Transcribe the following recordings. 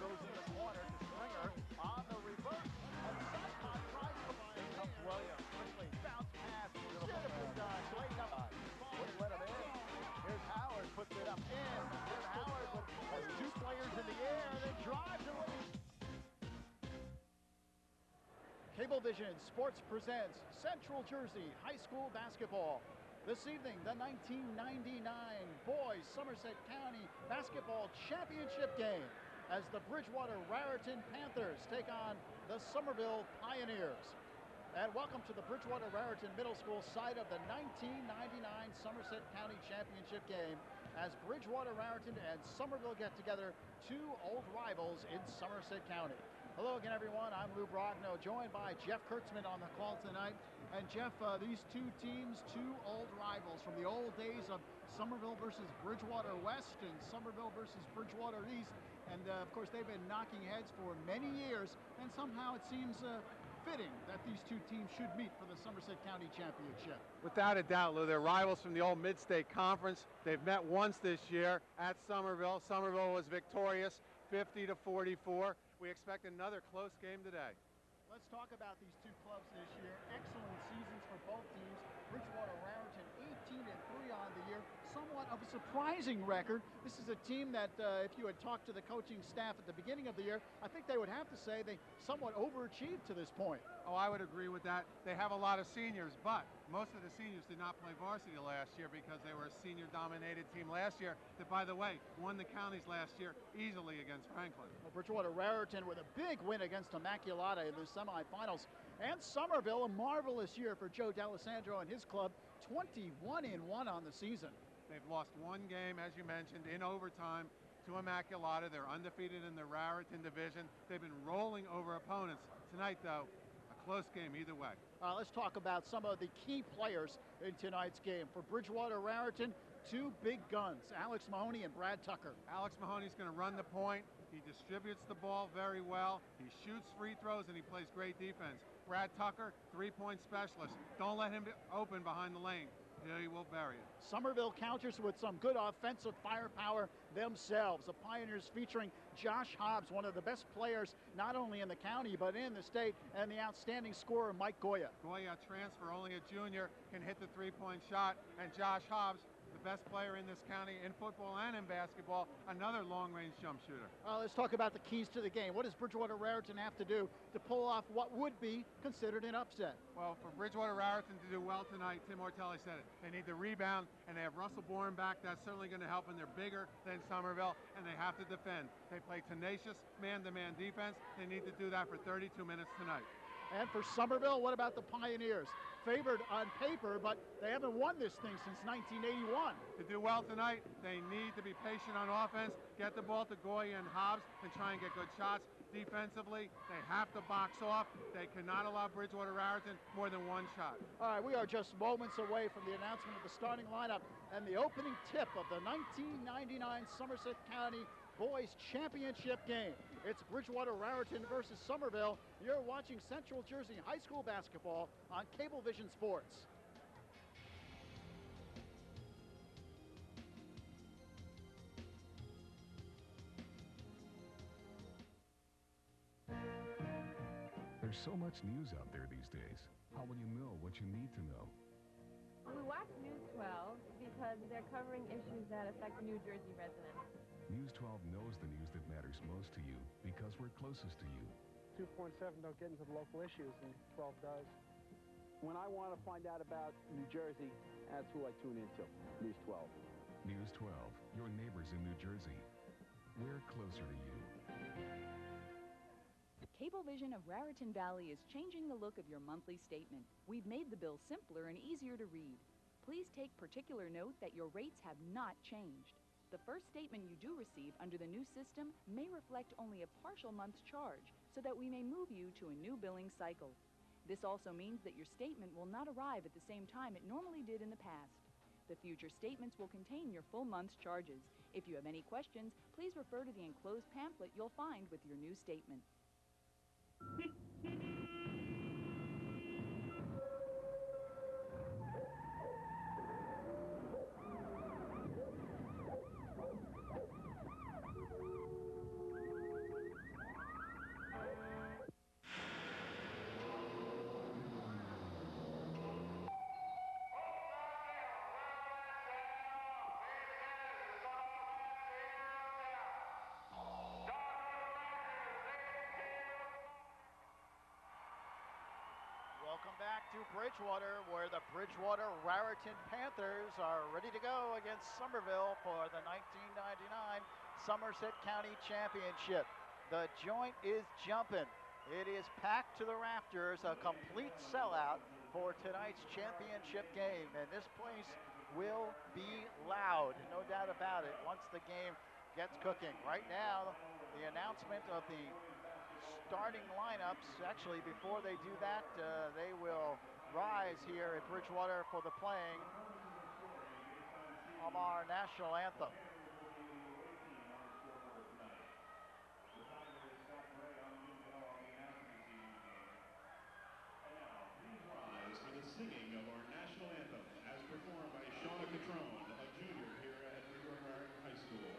goes in the corner to Stringer on the reverse. And Saipan tries to find comes Williams. Quickly bounce pass. Beautiful done. Great up. Wouldn't let him in. Here's Howard, puts it up in. Jim Howard has two players in the air, then drives away. Cablevision Sports presents Central Jersey High School Basketball. This evening, the 1999 Boys Somerset County Basketball Championship game as the Bridgewater-Raritan Panthers take on the Somerville Pioneers. And welcome to the Bridgewater-Raritan Middle School side of the 1999 Somerset County Championship game as Bridgewater-Raritan and Somerville get together, two old rivals in Somerset County. Hello again, everyone. I'm Lou Brogno, joined by Jeff Kurtzman on the call tonight. And Jeff, these two teams, two old rivals from the old days of Somerville versus Bridgewater West and Somerville versus Bridgewater East. And of course, they've been knocking heads for many years. And somehow it seems fitting that these two teams should meet for the Somerset County Championship. Without a doubt, Lou, they're rivals from the old Mid-State Conference. They've met once this year at Somerville. Somerville was victorious, 50-44. We expect another close game today. Let's talk about these two clubs this year. Excellent seasons for both teams. Bridgewater-Raritan 18-3 on the year. Somewhat of a surprising record. This is a team that if you had talked to the coaching staff at the beginning of the year, I think they would have to say they somewhat overachieved to this point. Oh, I would agree with that. They have a lot of seniors, but most of the seniors did not play varsity last year because they were a senior-dominated team last year that, by the way, won the counties last year easily against Franklin. Well, Bridgewater-Raritan with a big win against Immaculata in the semifinals. And Somerville, a marvelous year for Joe D'Alessandro and his club, 21-1 on the season. They've lost one game, as you mentioned, in overtime to Immaculata. They're undefeated in the Raritan division. They've been rolling over opponents. Tonight, though, a close game either way. Let's talk about some of the key players in tonight's game. For Bridgewater-Raritan, two big guns, Alex Mahoney and Brad Tucker. Alex Mahoney's going to run the point. He distributes the ball very well. He shoots free throws, and he plays great defense. Brad Tucker, three-point specialist. Don't let him be open behind the lane. He will bury it. Somerville counters with some good offensive firepower themselves. The Pioneers featuring Josh Hobbs, one of the best players not only in the county but in the state, and the outstanding scorer Mike Goya. Goya, transfer, only a junior, can hit the three-point shot, and Josh Hobbs, the best player in this county in football and in basketball, another long-range jump shooter. Let's talk about the keys to the game. What does Bridgewater-Raritan have to do to pull off what would be considered an upset? Well, for Bridgewater-Raritan to do well tonight, Tim Ortelli said it, they need to rebound, and they have Russell Bourne back. That's certainly going to help, and they're bigger than Somerville, and they have to defend. They play tenacious man-to-man defense. They need to do that for 32 minutes tonight. And for Somerville, what about the Pioneers? Favored on paper, but they haven't won this thing since 1981. To do well tonight, they need to be patient on offense, get the ball to Goya and Hobbs, and try and get good shots. Defensively, they have to box off. They cannot allow Bridgewater-Raritan more than one shot. All right, we are just moments away from the announcement of the starting lineup and the opening tip of the 1999 Somerset County Boys Championship game. It's Bridgewater-Raritan versus Somerville. You're watching Central Jersey High School basketball on Cablevision Sports. There's so much news out there these days. How will you know what you need to know? We watch News 12 because they're covering issues that affect New Jersey residents. News 12 knows the news that matters most to you because we're closest to you. 2.7 don't get into the local issues, and 12 does. When I want to find out about New Jersey, that's who I tune into, News 12. News 12, your neighbors in New Jersey. We're closer to you. Cablevision of Raritan Valley is changing the look of your monthly statement. We've made the bill simpler and easier to read. Please take particular note that your rates have not changed. The first statement you do receive under the new system may reflect only a partial month's charge so that we may move you to a new billing cycle. This also means that your statement will not arrive at the same time it normally did in the past. The future statements will contain your full month's charges. If you have any questions, please refer to the enclosed pamphlet you'll find with your new statement. back to Bridgewater, where the Bridgewater-Raritan Panthers are ready to go against Somerville for the 1999 Somerset County Championship. The joint is jumping. It is packed to the rafters, a complete sellout for tonight's championship game. And this place will be loud, no doubt about it, once the game gets cooking. Right now, the announcement of the starting lineups, actually before they do that, they will rise here at Bridgewater for the playing of our national anthem. Rise for the singing of our national anthem as performed by Shauna Catrone, a junior here at Bridgewater-Raritan High School.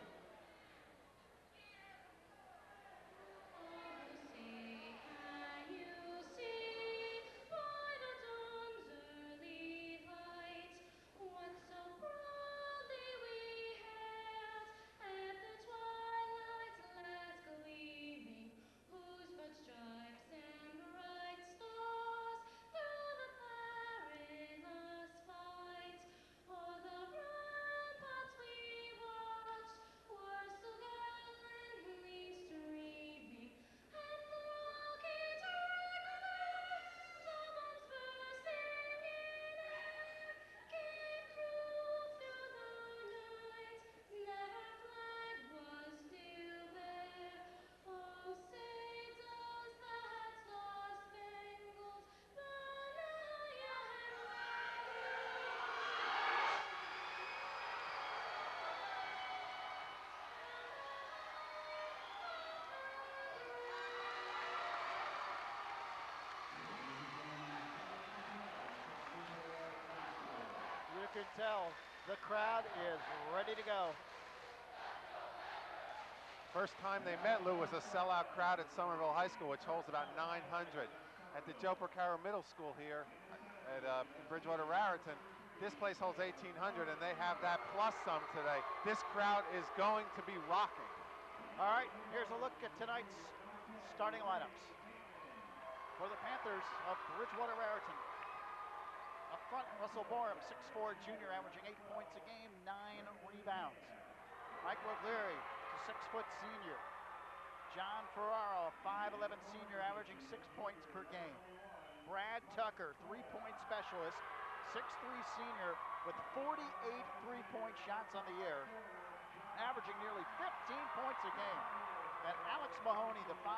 You can tell the crowd is ready to go. First time they met, Lou, was a sellout crowd at Somerville High School, which holds about 900. At the Joe Percaro Middle School here at Bridgewater-Raritan, this place holds 1,800, and they have that plus some today. This crowd is going to be rocking. All right, here's a look at tonight's starting lineups for the Panthers of Bridgewater-Raritan. Up front, Russell Borum, 6'4", junior, averaging 8 points a game, 9 rebounds. Mike Roglieri, a 6-foot senior. John Ferraro, a 5'11" senior, averaging 6 points per game. Brad Tucker, 3-point specialist, 6'3" senior, with 48 3-point shots on the year, averaging nearly 15 points a game. And Alex Mahoney, the 5'10"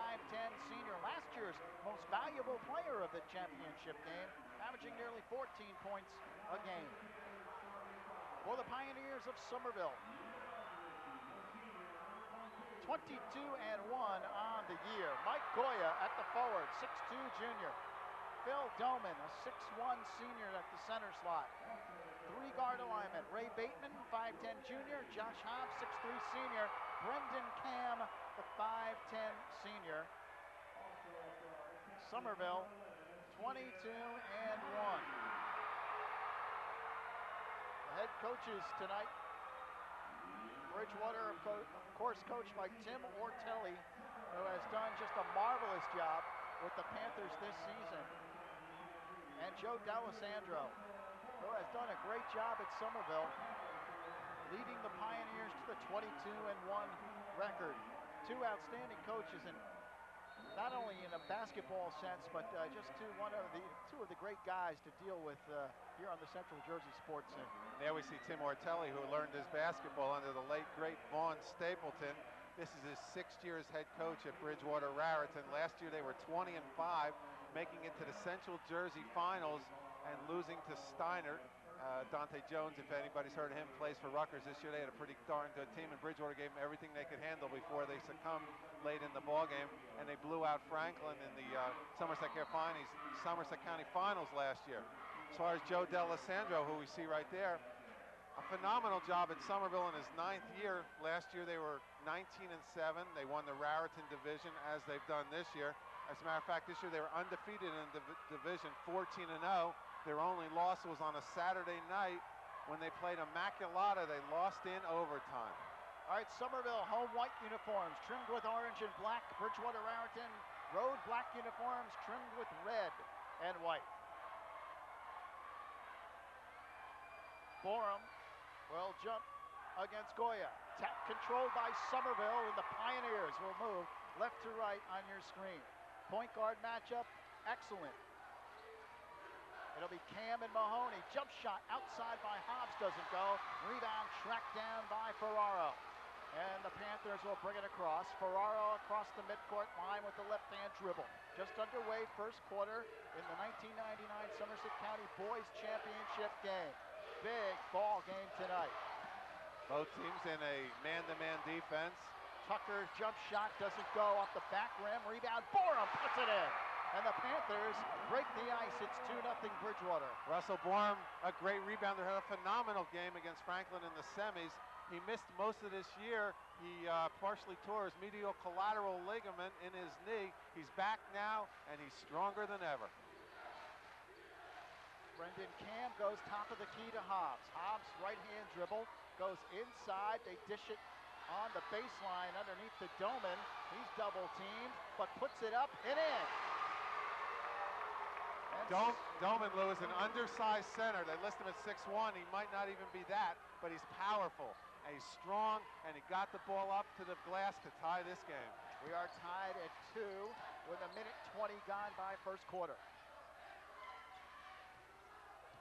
senior, last year's most valuable player of the championship game, averaging nearly 14 points a game. For the Pioneers of Somerville, 22-1 on the year. Mike Goya at the forward, 6'2" junior. Phil Doman, a 6'1" senior at the center slot. 3 guard alignment, Ray Bateman, 5'10" junior. Josh Hobbs, 6'3" senior. Brendan Cam, the 5'10" senior. Somerville, 22-1. The head coaches tonight, Bridgewater, of course, coached by Tim Ortelli, who has done just a marvelous job with the Panthers this season. And Joe D'Alessandro, who has done a great job at Somerville, leading the Pioneers to the 22-1 record. 2 outstanding coaches, and not only in a basketball sense, but just two of the great guys to deal with here on the Central Jersey Sports Center. There we see Tim Ortelli, who learned his basketball under the late, great Vaughn Stapleton. This is his 6th year as head coach at Bridgewater-Raritan. Last year they were 20-5, making it to the Central Jersey Finals and losing to Steinart. Dante Jones, if anybody's heard of him, plays for Rutgers. This year they had a pretty darn good team, and Bridgewater gave them everything they could handle before they succumbed late in the ballgame, and they blew out Franklin in the Somerset County Finals last year. As far as Joe D'Alessandro, who we see right there, a phenomenal job at Somerville in his 9th year. Last year they were 19-7. They won the Raritan division, as they've done this year. As a matter of fact, this year they were undefeated in the division, 14-0. Their only loss was on a Saturday night when they played Immaculata. They lost in overtime. All right, Somerville, home white uniforms trimmed with orange and black. Bridgewater-Raritan, road black uniforms trimmed with red and white. Borum will jump against Goya. Tap controlled by Somerville, and the Pioneers will move left to right on your screen. Point guard matchup, excellent. It'll be Cam and Mahoney. Jump shot outside by Hobbs, doesn't go. Rebound tracked down by Ferraro. And the Panthers will bring it across. Ferraro across the midcourt line with the left-hand dribble. Just underway, first quarter in the 1999 Somerset County Boys Championship game. Big ball game tonight. Both teams in a man-to-man defense. Tucker jump shot doesn't go off the back rim. Rebound, Borum puts it in. And the Panthers break the ice. It's 2-0 Bridgewater. Russell Borum, a great rebounder, had a phenomenal game against Franklin in the semis. He missed most of this year. He partially tore his medial collateral ligament in his knee. He's back now, and he's stronger than ever. Brendan Cam goes top of the key to Hobbs. Hobbs, right-hand dribble, goes inside. They dish it on the baseline underneath the Doman. He's double-teamed, but puts it up and in. Doman, Lou, is an undersized center. They list him at 6'1". He might not even be that, but he's powerful. And he's strong, and he got the ball up to the glass to tie this game. We are tied at 2 with 1:20 gone by first quarter.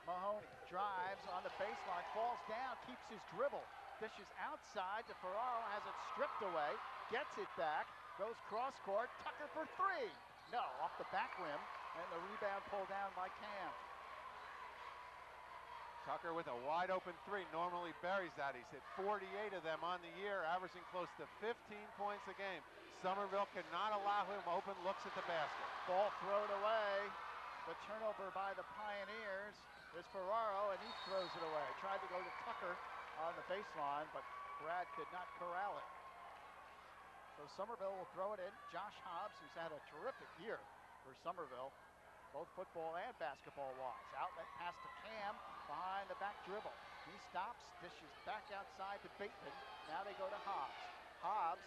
Mahoney drives on the baseline, falls down, keeps his dribble. Dishes outside to Ferraro, has it stripped away, gets it back, goes cross court, Tucker for 3. No, off the back rim, and the rebound pulled down by Cam. Tucker with a wide open 3, normally buries that. He's hit 48 of them on the year, averaging close to 15 points a game. Somerville cannot allow him open looks at the basket. Ball thrown away. The turnover by the Pioneers is Ferraro, and he throws it away. Tried to go to Tucker on the baseline, but Brad could not corral it. So Somerville will throw it in. Josh Hobbs, who's had a terrific year for Somerville, both football and basketball-wise. Outlet pass to Cam, behind the back dribble. He stops, dishes back outside to Bateman. Now they go to Hobbs. Hobbs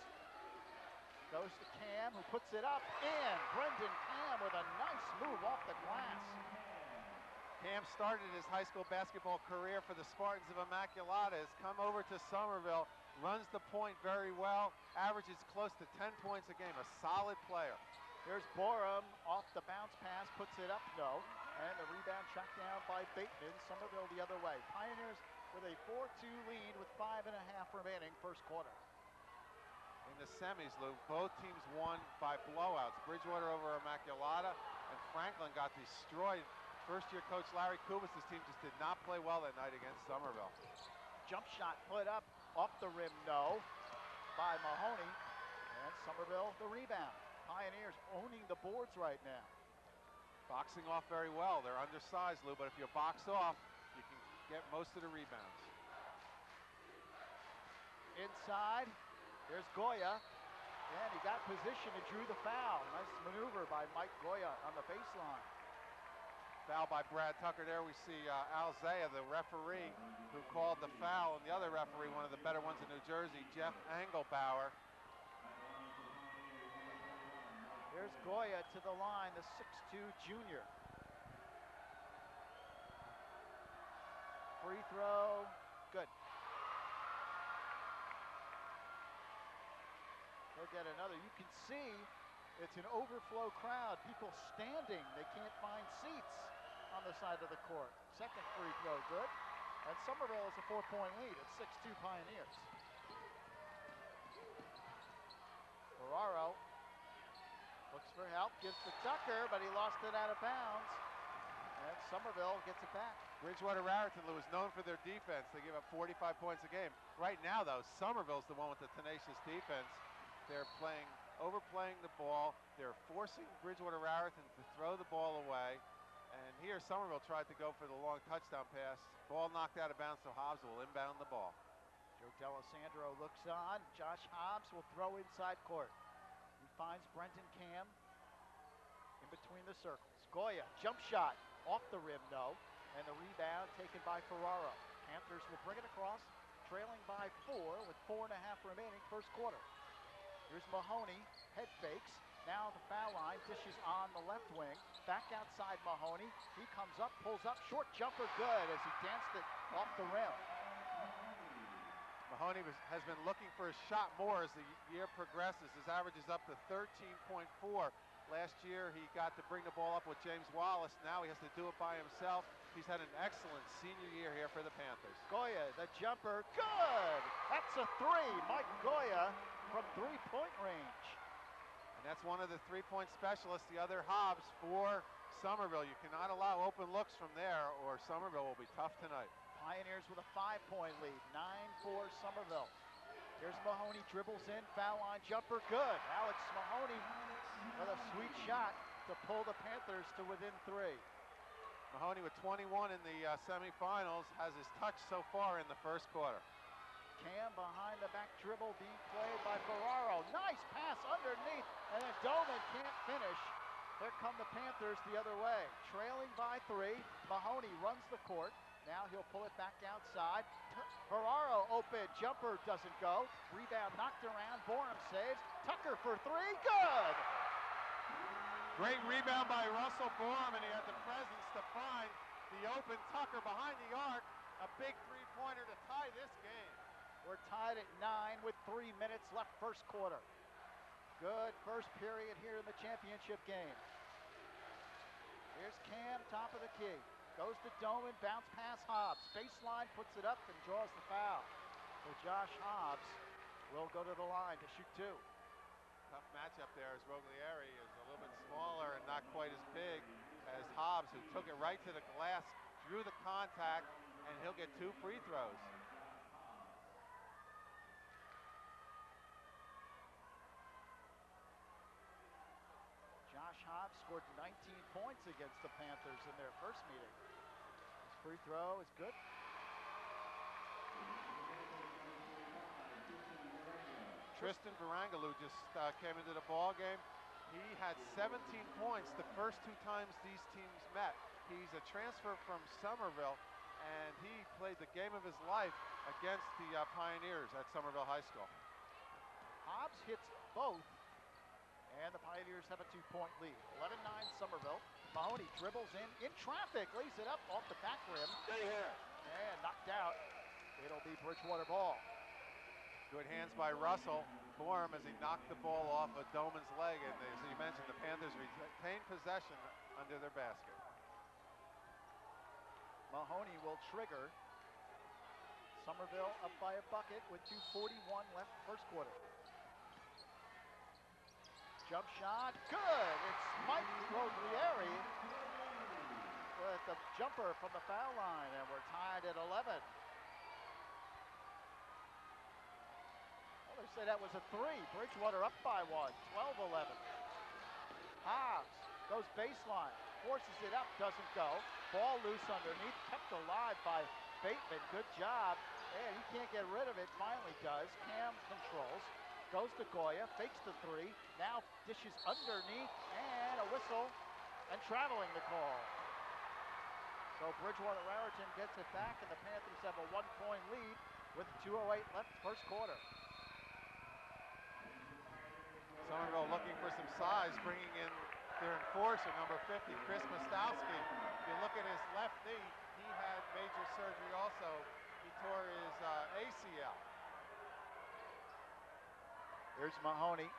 goes to Cam, who puts it up in. Brendan Cam with a nice move off the glass. Cam started his high school basketball career for the Spartans of Immaculata, has come over to Somerville, runs the point very well, averages close to 10 points a game, a solid player. Here's Borum off the bounce pass, puts it up, no. And the rebound tracked down by Bateman. Somerville the other way. Pioneers with a 4-2 lead with 5.5 remaining first quarter. In the semis, Lou, both teams won by blowouts. Bridgewater over Immaculata, and Franklin got destroyed. First-year coach Larry Kubas' team just did not play well that night against Somerville. Jump shot put up, off the rim, no, by Mahoney. And Somerville the rebound. Pioneers owning the boards right now. Boxing off very well. They're undersized, Lou, but if you box off, you can get most of the rebounds. Inside, there's Goya, and he got position and drew the foul. Nice maneuver by Mike Goya on the baseline. Foul by Brad Tucker there. We see Al Zaya, the referee, who called the foul, and the other referee, one of the better ones in New Jersey, Jeff Engelbauer. Here's Goya to the line, the 6'2 junior. Free throw, good. He'll get another. You can see it's an overflow crowd. People standing. They can't find seats on the side of the court. Second free throw, good. And Somerville is a 4-point lead at 6'2 Pioneers. Ferraro looks for help, gives to Tucker, but he lost it out of bounds. And Somerville gets it back. Bridgewater-Raritan, Lou, is known for their defense. They give up 45 points a game. Right now, though, Somerville's the one with the tenacious defense. They're overplaying the ball. They're forcing Bridgewater-Raritan to throw the ball away. And here, Somerville tried to go for the long touchdown pass. Ball knocked out of bounds, so Hobbs will inbound the ball. Joe D'Alessandro looks on. Josh Hobbs will throw inside court. He finds Brendan Cam in between the circles. Goya, jump shot, off the rim, no. And the rebound taken by Ferraro. Panthers will bring it across, trailing by 4 with 4.5 remaining first quarter. Here's Mahoney, head fakes, Now the foul line, dishes on the left wing. Back outside Mahoney. He comes up, pulls up, short jumper good as he danced it off the rim. Mahoney has been looking for a shot more as the year progresses. His average is up to 13.4. Last year he got to bring the ball up with James Wallace. Now he has to do it by himself. He's had an excellent senior year here for the Panthers. Goya, the jumper, good! That's a three. Mike Goya from three-point range. And that's one of the three-point specialists, the other Hobbs for Somerville. You cannot allow open looks from there or Somerville will be tough tonight. Pioneers with a 5-point lead, 9-4 Somerville. Here's Mahoney, dribbles in, foul line jumper, good. Alex Mahoney with a sweet shot to pull the Panthers to within 3. Mahoney with 21 in the semifinals has his touch so far in the first quarter. Cam behind the back dribble being played by Ferraro. Nice pass underneath, and then Doman can't finish. Here come the Panthers the other way. Trailing by 3, Mahoney runs the court. Now he'll pull it back outside. Ferraro open, jumper doesn't go. Rebound knocked around, Borum saves. Tucker for 3, good! Great rebound by Russell Borum, and he had the presence to find the open Tucker behind the arc. A big three-pointer to tie this game. We're tied at 9 with 3 minutes left first quarter. Good first period here in the championship game. Here's Cam, top of the key. Goes to Doman, bounce pass Hobbs. Baseline, puts it up and draws the foul. So Josh Hobbs will go to the line to shoot 2. Tough matchup there as Roglieri is a little bit smaller and not quite as big as Hobbs, who took it right to the glass, drew the contact, and he'll get 2 free throws. Josh Hobbs scored 19 points against the Panthers in their first meeting. His free throw is good. Tristan Varangaloo just came into the ball game. He had 17 points the first 2 times these teams met. He's a transfer from Somerville, and he played the game of his life against the Pioneers at Somerville High School. Hobbs hits both, and the Pioneers have a 2-point lead. 11-9 Somerville. Mahoney dribbles in traffic, lays it up off the back rim. Stay here. And knocked out. It'll be Bridgewater ball. Good hands by Russell Borum as he knocked the ball off of Doman's leg, and as you mentioned, the Panthers retain possession under their basket. Mahoney will trigger. Somerville up by a bucket with 2:41 left first quarter. Jump shot, good! It's Mike Roglieri with the jumper from the foul line, and we're tied at 11. Well, they say that was a 3. Bridgewater up by 1, 12-11. Hobbs goes baseline, forces it up, doesn't go. Ball loose underneath, kept alive by Bateman, good job. And he can't get rid of it, finally does. Cam controls. Goes to Goya, fakes the 3, now dishes underneath, and a whistle, and traveling the call. So Bridgewater-Raritan gets it back, and the Panthers have a 1-point lead with 2:08 left first quarter. Somerville looking for some size, bringing in their enforcer, number 50, Chris Mostowski. If you look at his left knee, he had major surgery also. He tore his ACL. Here's Mahoney,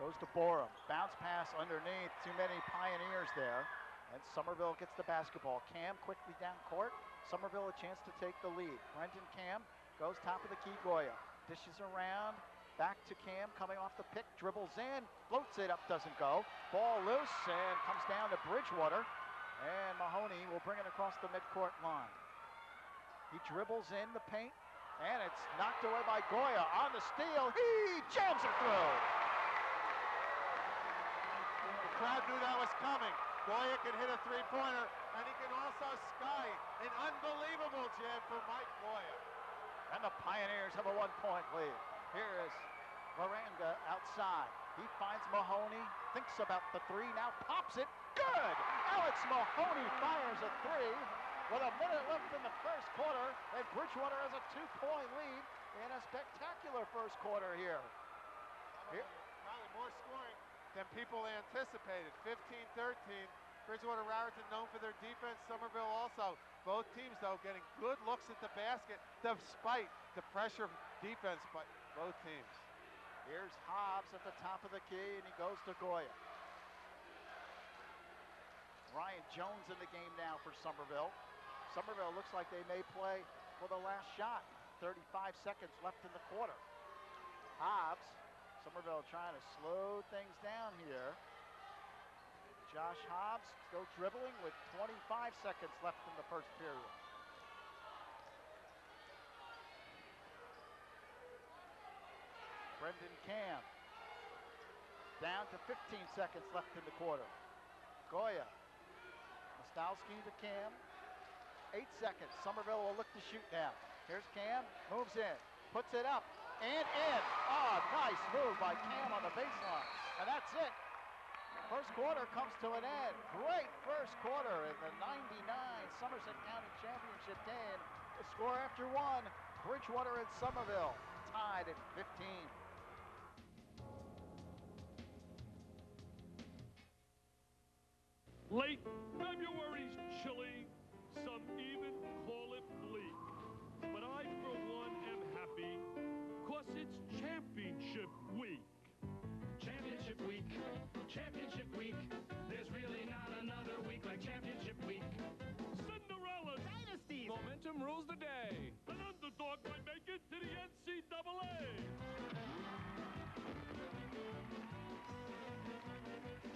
goes to Borum, bounce pass underneath, too many Pioneers there, and Somerville gets the basketball. Cam quickly down court, Somerville a chance to take the lead. Brendan Cam goes top of the key, Goya, dishes around, back to Cam, coming off the pick, dribbles in, floats it up, doesn't go. Ball loose and comes down to Bridgewater, and Mahoney will bring it across the midcourt line. He dribbles in the paint, and it's knocked away by Goya on the steal. He jams it through. The crowd knew that was coming. Goya can hit a 3-pointer, and he can also sky an unbelievable jam for Mike Goya. And the Pioneers have a 1-point lead. Here is Varanga outside. He finds Mahoney, thinks about the 3, now pops it. Good! Alex Mahoney fires a 3. With a minute left in the first quarter, and Bridgewater has a 2-point lead in a spectacular first quarter here. Probably more scoring than people anticipated. 15-13. Bridgewater-Raritan known for their defense. Somerville also. Both teams, though, getting good looks at the basket despite the pressure defense by both teams. Here's Hobbs at the top of the key, and he goes to Goya. Ryan Jones in the game now for Somerville. Somerville looks like they may play for the last shot. 35 seconds left in the quarter. Hobbs, Somerville trying to slow things down here. Josh Hobbs still dribbling with 25 seconds left in the first period. Brendan Cam down to 15 seconds left in the quarter. Goya, Mostowski to Cam. 8 seconds. Somerville will look to shoot now. Here's Cam, moves in, puts it up, and in. Oh, nice move by Cam on the baseline. And that's it. First quarter comes to an end. Great first quarter in the 99 Somerset County Championship game. The score after one, Bridgewater and Somerville tied at 15. Late February's chilly, some even call it bleak. But I, for one, am happy, 'cause it's championship week. Championship week, championship week. There's really not another week like championship week. Cinderella's Dynasties. momentum rules the day. An underdog might make it to the NCAA.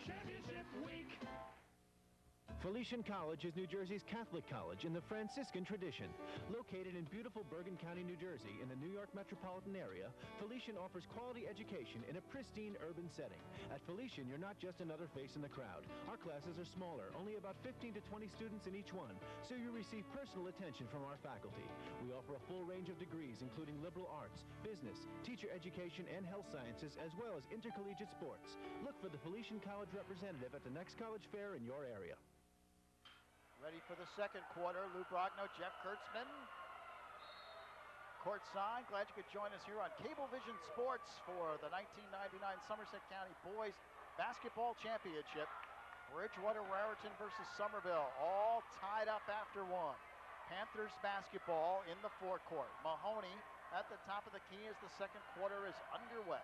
Championship week. Felician College is New Jersey's Catholic college in the Franciscan tradition. Located in beautiful Bergen County, New Jersey, in the New York metropolitan area, Felician offers quality education in a pristine urban setting. At Felician, you're not just another face in the crowd. Our classes are smaller, only about 15 to 20 students in each one, so you receive personal attention from our faculty. We offer a full range of degrees, including liberal arts, business, teacher education, and health sciences, as well as intercollegiate sports. Look for the Felician College representative at the next college fair in your area. Ready for the second quarter. Lou Brogno, Jeff Kurtzman. Courtside, glad you could join us here on Cablevision Sports for the 1999 Somerset County Boys Basketball Championship. Bridgewater-Raritan versus Somerville, all tied up after one. Panthers basketball in the forecourt. Mahoney at the top of the key as the second quarter is underway.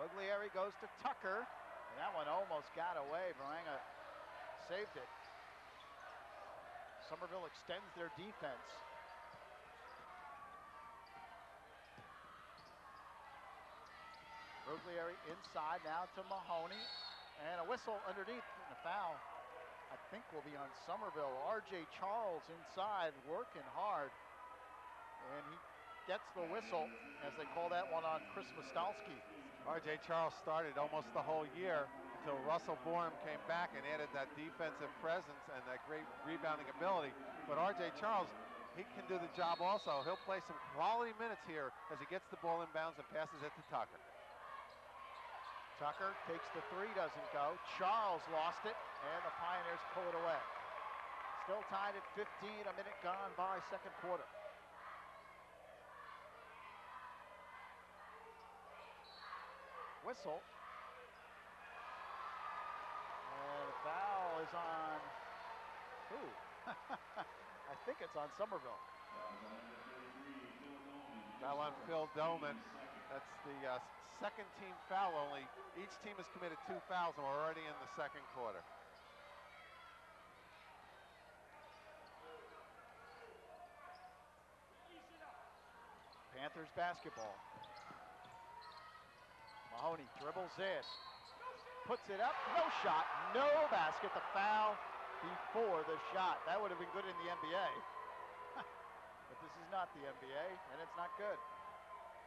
Guglieri goes to Tucker, and that one almost got away. Baranga saved it. Somerville extends their defense. Guglieri inside now to Mahoney, and a whistle underneath, and a foul I think will be on Somerville. R.J. Charles inside working hard, and he gets the whistle as they call that one on Chris Mostowski. R.J. Charles started almost the whole year until Russell Borum came back and added that defensive presence and that great rebounding ability. But R.J. Charles, he can do the job also. He'll play some quality minutes here as he gets the ball inbounds and passes it to Tucker. Tucker takes the three, doesn't go. Charles lost it, and the Pioneers pull it away. Still tied at 15, a minute gone by second quarter. Whistle. And the foul is on, who? I think it's on Somerville. Foul on Phil Doman. That's the second team foul only. Each team has committed 2 fouls and we're already in the second quarter. Panthers basketball. Mahoney dribbles in, puts it up, no shot, no basket. The foul before the shot. That would have been good in the NBA. But this is not the NBA, and it's not good.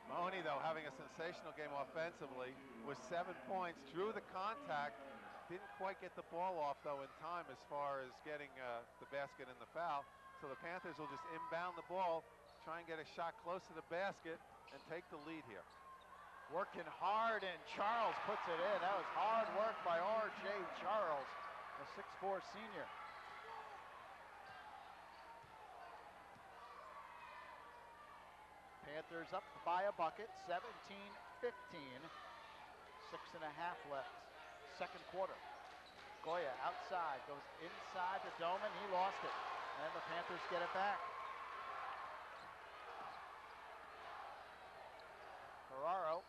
Mahoney, though, having a sensational game offensively with 7 points, drew the contact, didn't quite get the ball off, though, in time as far as getting the basket and the foul. So the Panthers will just inbound the ball, try and get a shot close to the basket, and take the lead here. Working hard, and Charles puts it in. That was hard work by R.J. Charles, a 6'4" senior. Panthers up by a bucket, 17-15. 6.5 left. Second quarter. Goya outside, goes inside to Doman. He lost it. And the Panthers get it back. Ferraro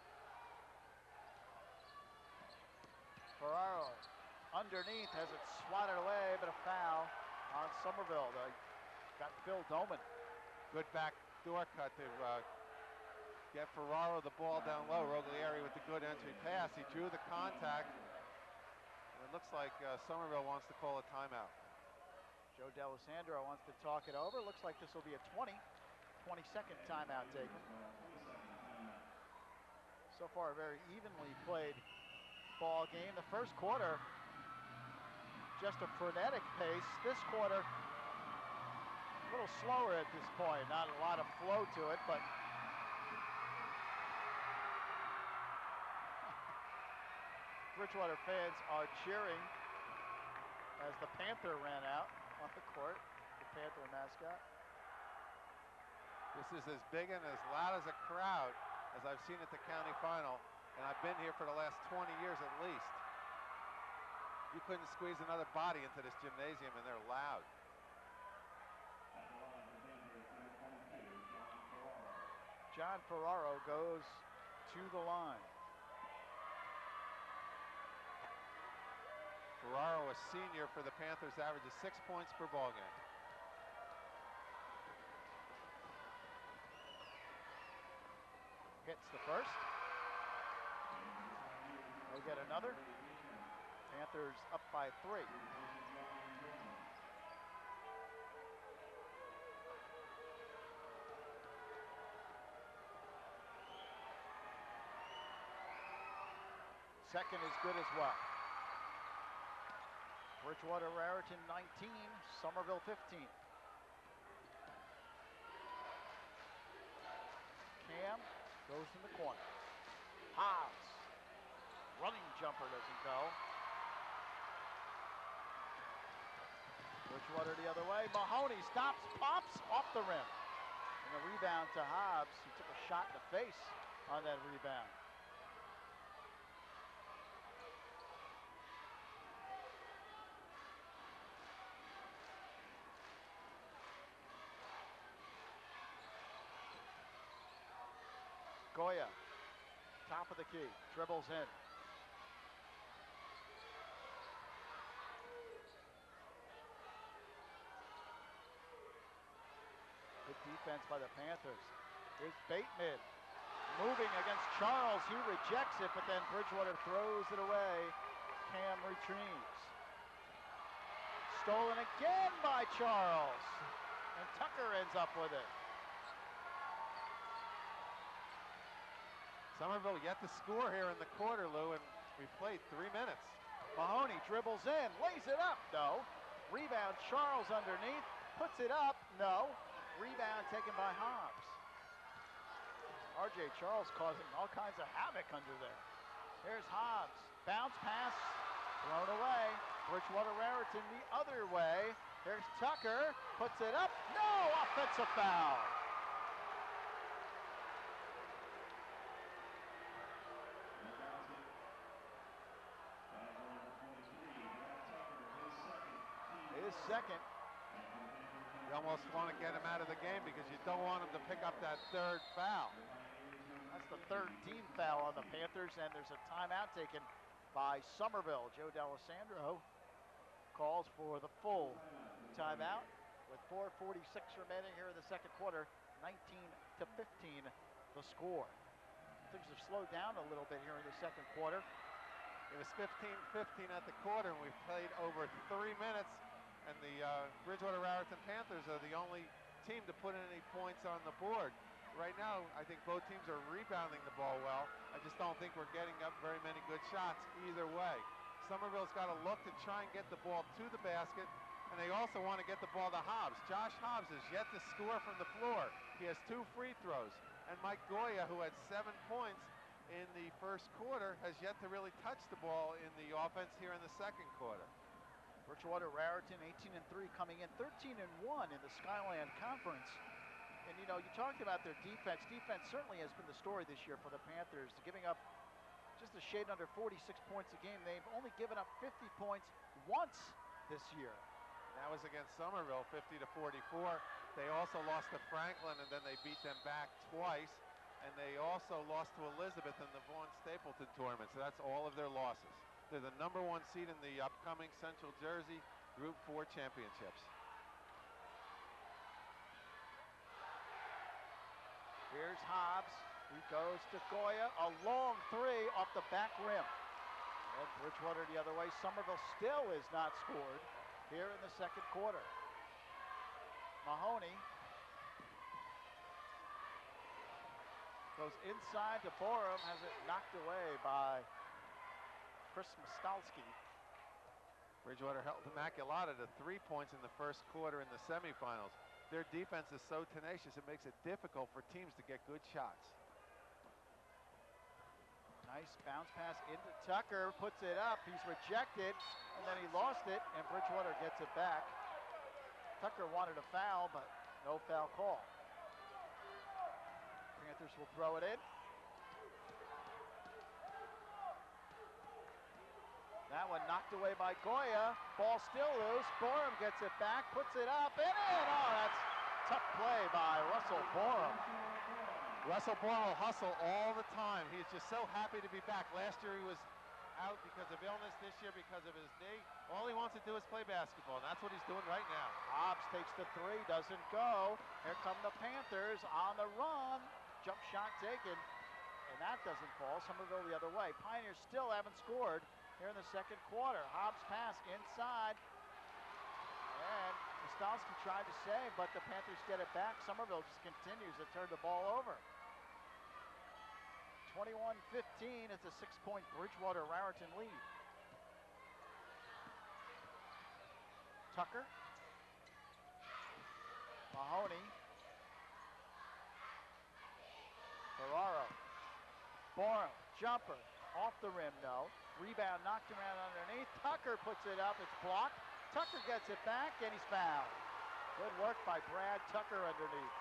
underneath, has it swatted away, but a foul on Somerville. Got Phil Doman. Good backdoor cut to get Ferraro the ball down low. Rogliari with the good entry pass. He drew the contact. And it looks like Somerville wants to call a timeout. Joe D'Alessandro wants to talk it over. Looks like this will be a 20-second timeout taken. So far, a very evenly played ball game. The first quarter, just a frenetic pace. This quarter, a little slower at this point. Not a lot of flow to it, but Bridgewater fans are cheering as the Panther ran out on the court, the Panther mascot. This is as big and as loud as a crowd as I've seen at the county final, and I've been here for the last 20 years at least. You couldn't squeeze another body into this gymnasium, and they're loud. John Ferraro goes to the line. Ferraro, a senior for the Panthers, averages 6 points per ball game. Hits the first. He'll get another. Panthers up by 3. Second is good as well. Bridgewater-Raritan 19, Somerville 15. Cam goes in the corner. Hobbs, running jumper doesn't go. Bridgewater the other way. Mahoney stops, pops off the rim. And the rebound to Hobbs, who took a shot in the face on that rebound. Goya, top of the key, dribbles in. Good defense by the Panthers. Here's Bateman, moving against Charles. He rejects it, but then Bridgewater throws it away. Cam retrieves. Stolen again by Charles. And Tucker ends up with it. Somerville yet to score here in the quarter, Lou, and we've played 3 minutes. Mahoney dribbles in, lays it up, no. Rebound, Charles underneath, puts it up, no. Rebound taken by Hobbs. R.J. Charles causing all kinds of havoc under there. Here's Hobbs, bounce pass, thrown away. Bridgewater-Raritan the other way. Here's Tucker, puts it up, no, offensive foul. His second. You almost want to get him out of the game because you don't want him to pick up that third foul. That's the third team foul on the Panthers, and there's a timeout taken by Somerville. Joe D'Alessandro calls for the full timeout with 4:46 remaining here in the second quarter. 19-15 the score. Things have slowed down a little bit here in the second quarter. It was 15-15 at the quarter, and we've played over 3 minutes. And the Bridgewater-Raritan Panthers are the only team to put in any points on the board. Right now, I think both teams are rebounding the ball well. I just don't think we're getting up very many good shots either way. Somerville's got to look to try and get the ball to the basket, and they also want to get the ball to Hobbs. Josh Hobbs has yet to score from the floor. He has 2 free throws. And Mike Goya, who had 7 points in the first quarter, has yet to really touch the ball in the offense here in the second quarter. Bridgewater-Raritan 18-3, coming in 13-1 in the Skyland Conference. And you know, you talked about their defense. Defense certainly has been the story this year for the Panthers, giving up just a shade under 46 points a game. They've only given up 50 points once this year. That was against Somerville, 50-44. They also lost to Franklin, and then they beat them back twice. And they also lost to Elizabeth in the Vaughan Stapleton tournament. So that's all of their losses. They're the #1 seed in the upcoming Central Jersey Group 4 championships. Here's Hobbs. He goes to Goya. A long three off the back rim. And Bridgewater the other way. Somerville still is not scored here in the second quarter. Mahoney goes inside to Borum, has it knocked away by Chris Mostalski. Bridgewater held Immaculata to 3 points in the first quarter in the semifinals. Their defense is so tenacious, it makes it difficult for teams to get good shots. Nice bounce pass into Tucker, puts it up, he's rejected, and then he lost it, and Bridgewater gets it back. Tucker wanted a foul, but no foul call. Panthers will throw it in. That one knocked away by Goya. Ball still loose. Borum gets it back, puts it up, and in. Oh, that's tough play by Russell Borum. Russell Borum will hustle all the time. He's just so happy to be back. Last year he was out because of illness, this year because of his knee. All he wants to do is play basketball, and that's what he's doing right now. Hobbs takes the three, doesn't go. Here come the Panthers on the run. Jump shot taken, and that doesn't fall. Somerville the other way. Pioneers still haven't scored here in the second quarter. Hobbs pass inside, and Mostalski tried to save, but the Panthers get it back. Somerville just continues to turn the ball over. 21-15, it's a 6-point Bridgewater-Raritan lead. Tucker. Mahoney. Ferraro. Borum, jumper, off the rim, no. Rebound knocked around underneath. Tucker puts it up, it's blocked. Tucker gets it back, and he's fouled. Good work by Brad Tucker underneath.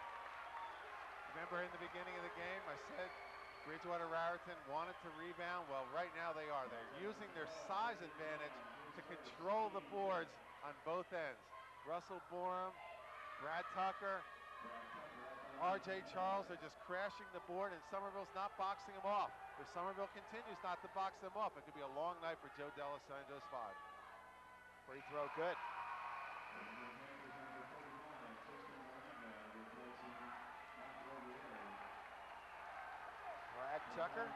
Remember in the beginning of the game, I said Bridgewater-Raritan wanted to rebound. Well, right now they are. They're using their size advantage to control the boards on both ends. Russell Borum, Brad Tucker, R.J. Charles are just crashing the board, and Somerville's not boxing them off. If Somerville continues not to box them off, it could be a long night for Joe D'Alessandra's 5. Free throw good. Brad Tucker,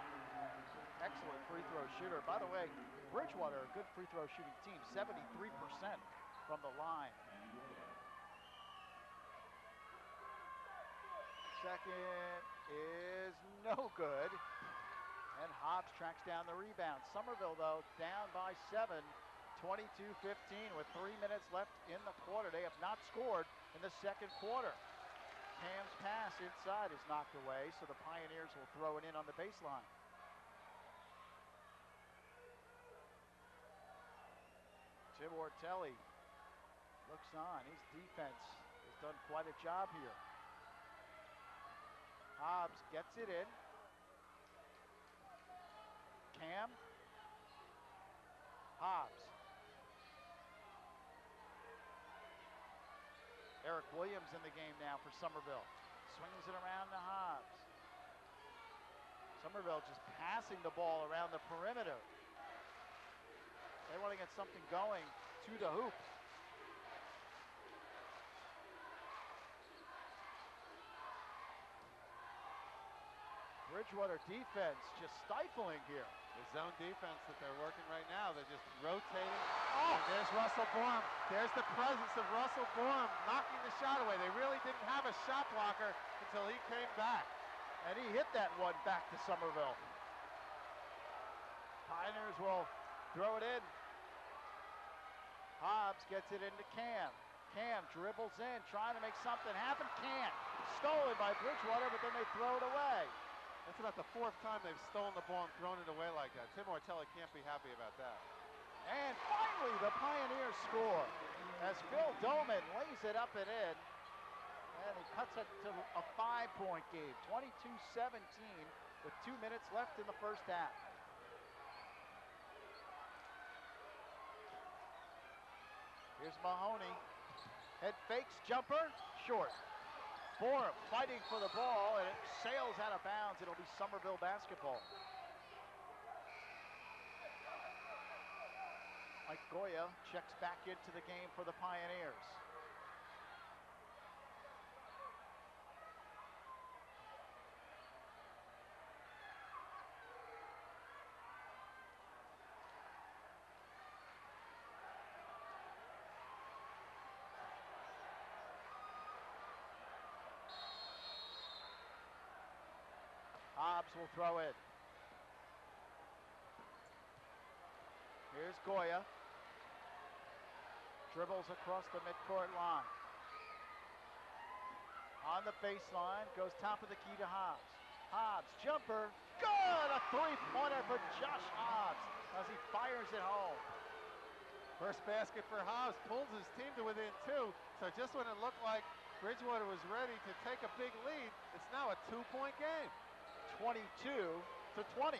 excellent free throw shooter. By the way, Bridgewater, a good free throw shooting team, 73% from the line. Second is no good. And Hobbs tracks down the rebound. Somerville, though, down by 7, 22-15 with 3 minutes left in the quarter. They have not scored in the second quarter. Cam's pass inside is knocked away, so the Pioneers will throw it in on the baseline. Tim Ortelli looks on. His defense has done quite a job here. Hobbs gets it in. Cam. Hobbs. Eric Williams in the game now for Somerville. Swings it around to Hobbs. Somerville just passing the ball around the perimeter. They want to get something going to the hoop. Bridgewater defense just stifling here. The zone defense that they're working right now, they're just rotating. Oh, and there's Russell Borum. There's the presence of Russell Borum knocking the shot away. They really didn't have a shot blocker until he came back. And he hit that one back to Somerville. Pioneers will throw it in. Hobbs gets it into Cam. Cam dribbles in, trying to make something happen. Can't. Stolen by Bridgewater, but then they throw it away. That's about the 4th time they've stolen the ball and thrown it away like that. Tim Ortelli can't be happy about that. And finally, the Pioneers score as Phil Doman lays it up and in. And he cuts it to a 5-point game, 22-17, with 2 minutes left in the first half. Here's Mahoney. Head fakes, jumper, short. Borum fighting for the ball, and it sails out of bounds. It'll be Somerville basketball. Mike Goya checks back into the game for the Pioneers. Hobbs will throw it. Here's Goya. Dribbles across the midcourt line. On the baseline, goes top of the key to Hobbs. Hobbs, jumper, good! A three-pointer for Josh Hobbs as he fires it home. First basket for Hobbs, pulls his team to within 2. So just when it looked like Bridgewater was ready to take a big lead, it's now a 2-point game. 22-20.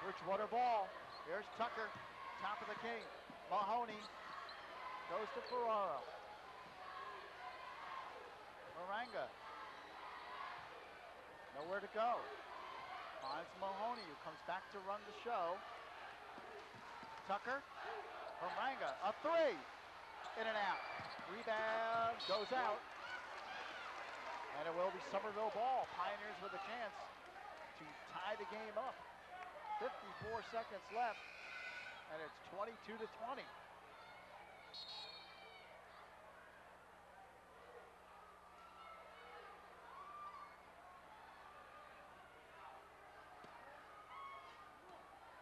Bridgewater ball. Here's Tucker, top of the key. Mahoney goes to Ferraro. Maranga. Nowhere to go. Finds Mahoney, who comes back to run the show. Tucker. Maranga, a three. In and out. Rebound goes out. And it will be Somerville ball. Pioneers with a chance to tie the game up. 54 seconds left, and it's 22-20.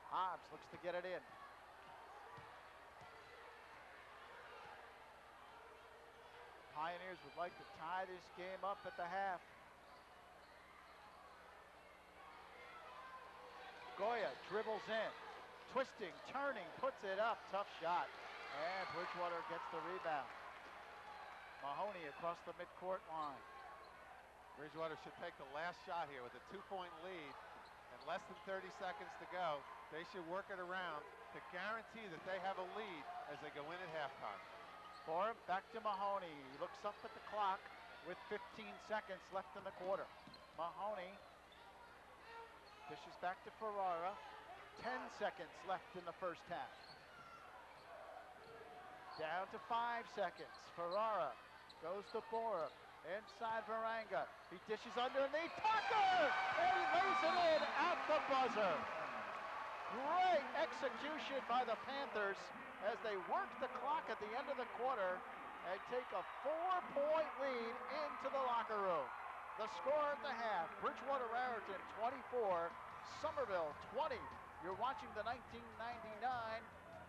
Hobbs looks to get it in. Pioneers would like to tie this game up at the half. Goya dribbles in, twisting, turning, puts it up, tough shot. And Bridgewater gets the rebound. Mahoney across the midcourt line. Bridgewater should take the last shot here with a 2-point lead and less than 30 seconds to go. They should work it around to guarantee that they have a lead as they go in at halftime. Borum back to Mahoney. He looks up at the clock with 15 seconds left in the quarter. Mahoney dishes back to Ferrara. 10 seconds left in the first half. Down to 5 seconds. Ferrara goes to Borum. Inside Maranga. He dishes underneath. Tucker! And he lays it in at the buzzer. Great execution by the Panthers as they work the clock at the end of the quarter and take a 4-point lead into the locker room. The score at the half, Bridgewater-Raritan 24, Somerville 20. You're watching the 1999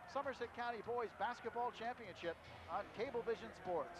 Somerset County Boys Basketball Championship on Cablevision Sports.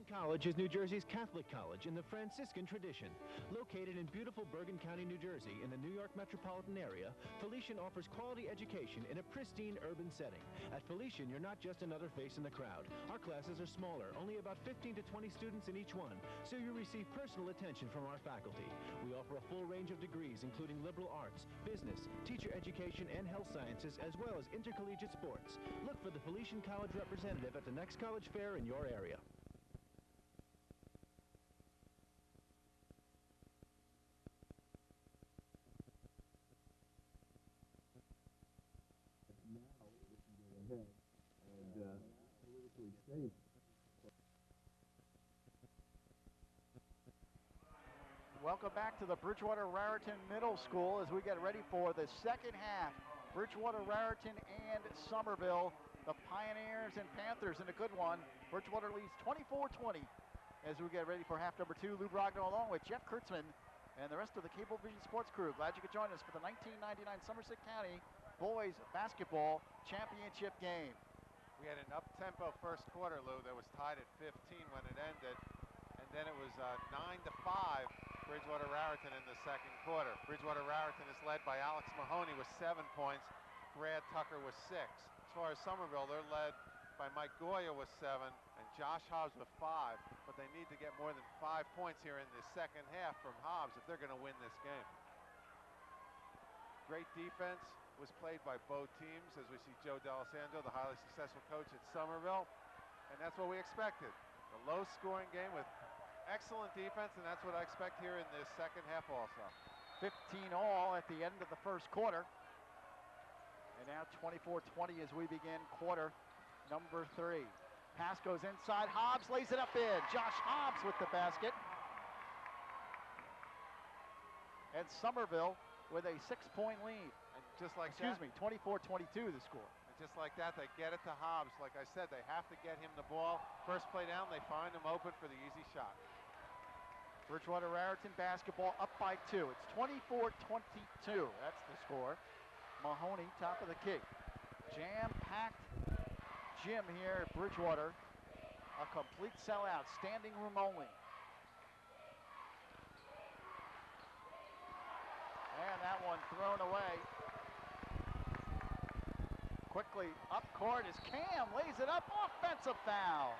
College is New Jersey's Catholic college in the Franciscan tradition. Located in beautiful Bergen County, New Jersey, in the New York metropolitan area, Felician offers quality education in a pristine urban setting. At Felician, you're not just another face in the crowd. Our classes are smaller, only about 15 to 20 students in each one, so you receive personal attention from our faculty. We offer a full range of degrees, including liberal arts, business, teacher education, and health sciences, as well as intercollegiate sports. Look for the Felician College representative at the next college fair in your area. Welcome back to the Bridgewater-Raritan Middle School as we get ready for the second half. Bridgewater-Raritan and Somerville, the Pioneers and Panthers in a good one. Bridgewater leads 24-20 as we get ready for half number 2. Lou Brogno along with Jeff Kurtzman and the rest of the Cablevision Sports crew. Glad you could join us for the 1999 Somerset County Boys Basketball Championship game. We had an up-tempo first quarter, Lou, that was tied at 15 when it ended. And then it was 9-5. Bridgewater-Raritan in the second quarter. Bridgewater-Raritan is led by Alex Mahoney with 7 points. Brad Tucker with 6. As far as Somerville, they're led by Mike Goya with 7 and Josh Hobbs with 5. But they need to get more than 5 points here in the second half from Hobbs if they're going to win this game. Great defense was played by both teams, as we see Joe D'Alessandro, the highly successful coach at Somerville, and that's what we expected. A low-scoring game with excellent defense, and that's what I expect here in this second half also. 15 all at the end of the first quarter. And now 24-20 as we begin quarter number 3. Pass goes inside, Hobbs lays it up in. Josh Hobbs with the basket. And Somerville with a 6-point lead. And just like Excuse me, 24-22 the score. And just like that, they get it to Hobbs. Like I said, they have to get him the ball. First play down, they find him open for the easy shot. Bridgewater-Raritan basketball up by 2. It's 24-22, that's the score. Mahoney, top of the key. Jam-packed gym here at Bridgewater. A complete sellout, standing room only. And that one thrown away. Quickly up court as Cam lays it up, offensive foul.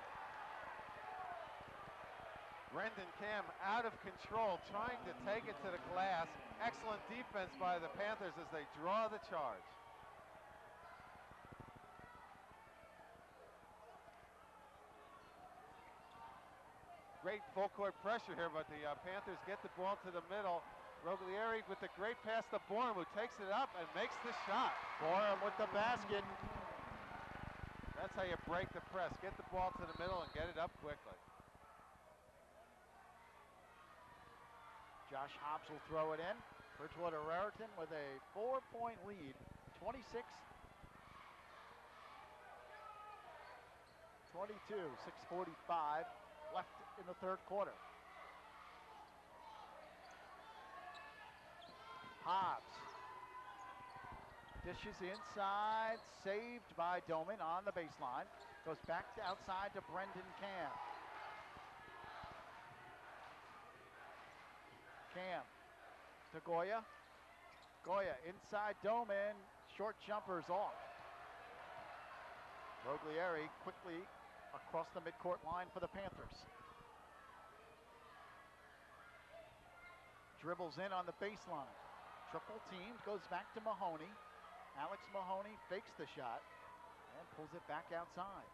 Brendan Cam out of control, trying to take it to the glass. Excellent defense by the Panthers as they draw the charge. Great full court pressure here, but the Panthers get the ball to the middle. Roglieri with the great pass to Borum, who takes it up and makes the shot. Borum with the basket. That's how you break the press. Get the ball to the middle and get it up quickly. Josh Hobbs will throw it in. Bridgewater-Raritan with a 4-point lead, 26-22, 6:45 left in the third quarter. Hobbs dishes inside, saved by Doman on the baseline. Goes back to outside to Brendan Cam. Cam to Goya. Goya inside Doman. Short jumper's off. Roglieri quickly across the midcourt line for the Panthers. Dribbles in on the baseline. Triple team, goes back to Mahoney. Alex Mahoney fakes the shot and pulls it back outside.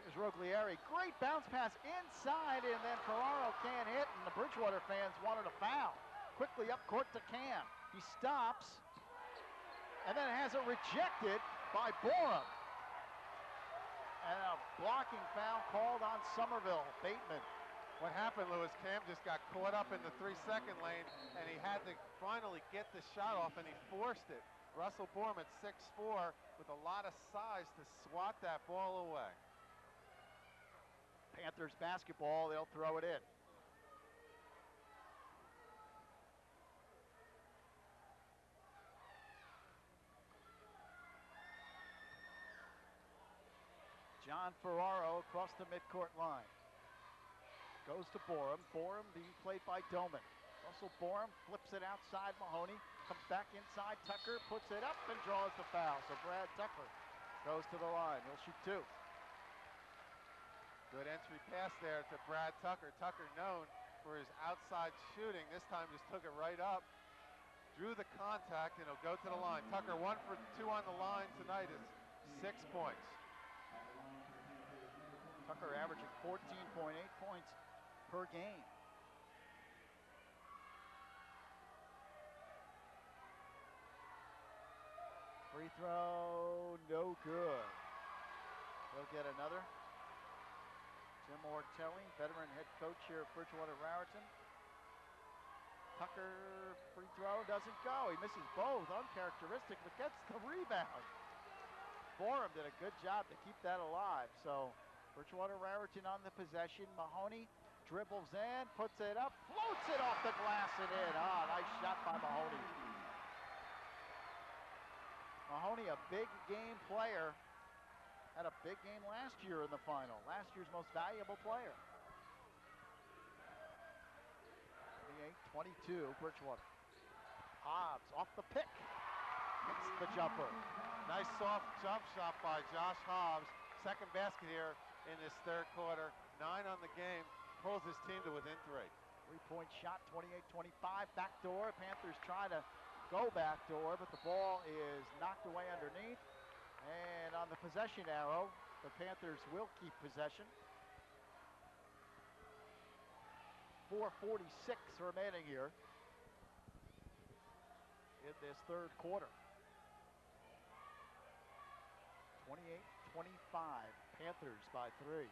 Here's Roglieri, great bounce pass inside, and then Ferraro can't hit, and the Bridgewater fans wanted a foul. Quickly up court to Cam. He stops, and then has it rejected by Borum. And a blocking foul called on Somerville, Bateman. What happened, Lewis, Cam just got caught up in the 3-second lane, and he had to finally get the shot off, and he forced it. Russell Borum at 6'4", with a lot of size to swat that ball away. Panthers basketball, they'll throw it in. John Ferraro across the midcourt line. Goes to Borum. Borum being played by Doman. Russell Borum flips it outside Mahoney. Comes back inside Tucker, puts it up and draws the foul. So Brad Tucker goes to the line. He'll shoot 2. Good entry pass there to Brad Tucker. Tucker known for his outside shooting. This time just took it right up. Drew the contact and he'll go to the line. Tucker 1 for 2 on the line tonight is 6 points. Tucker averaging 14.8 points per game. Free throw, no good. He'll get another. Jim Ortelli, veteran head coach here at Bridgewater-Raritan. Tucker, free throw, doesn't go. He misses both, uncharacteristic, but gets the rebound. Borum did a good job to keep that alive. So Bridgewater-Raritan on the possession. Mahoney dribbles in, puts it up, floats it off the glass and in. Ah, nice shot by Mahoney. Mahoney, a big game player. Had a big game last year in the final. Last year's most valuable player. 28-22, Bridgewater. Hobbs off the pick. Hits the jumper. Nice soft jump shot by Josh Hobbs. Second basket here in this third quarter. 9 on the game. Pulls his team to within 3. Three-point shot, 28-25, backdoor. Panthers try to go backdoor, but the ball is knocked away underneath. And on the possession arrow, the Panthers will keep possession. 4:46 remaining here in this third quarter. 28-25, Panthers by 3.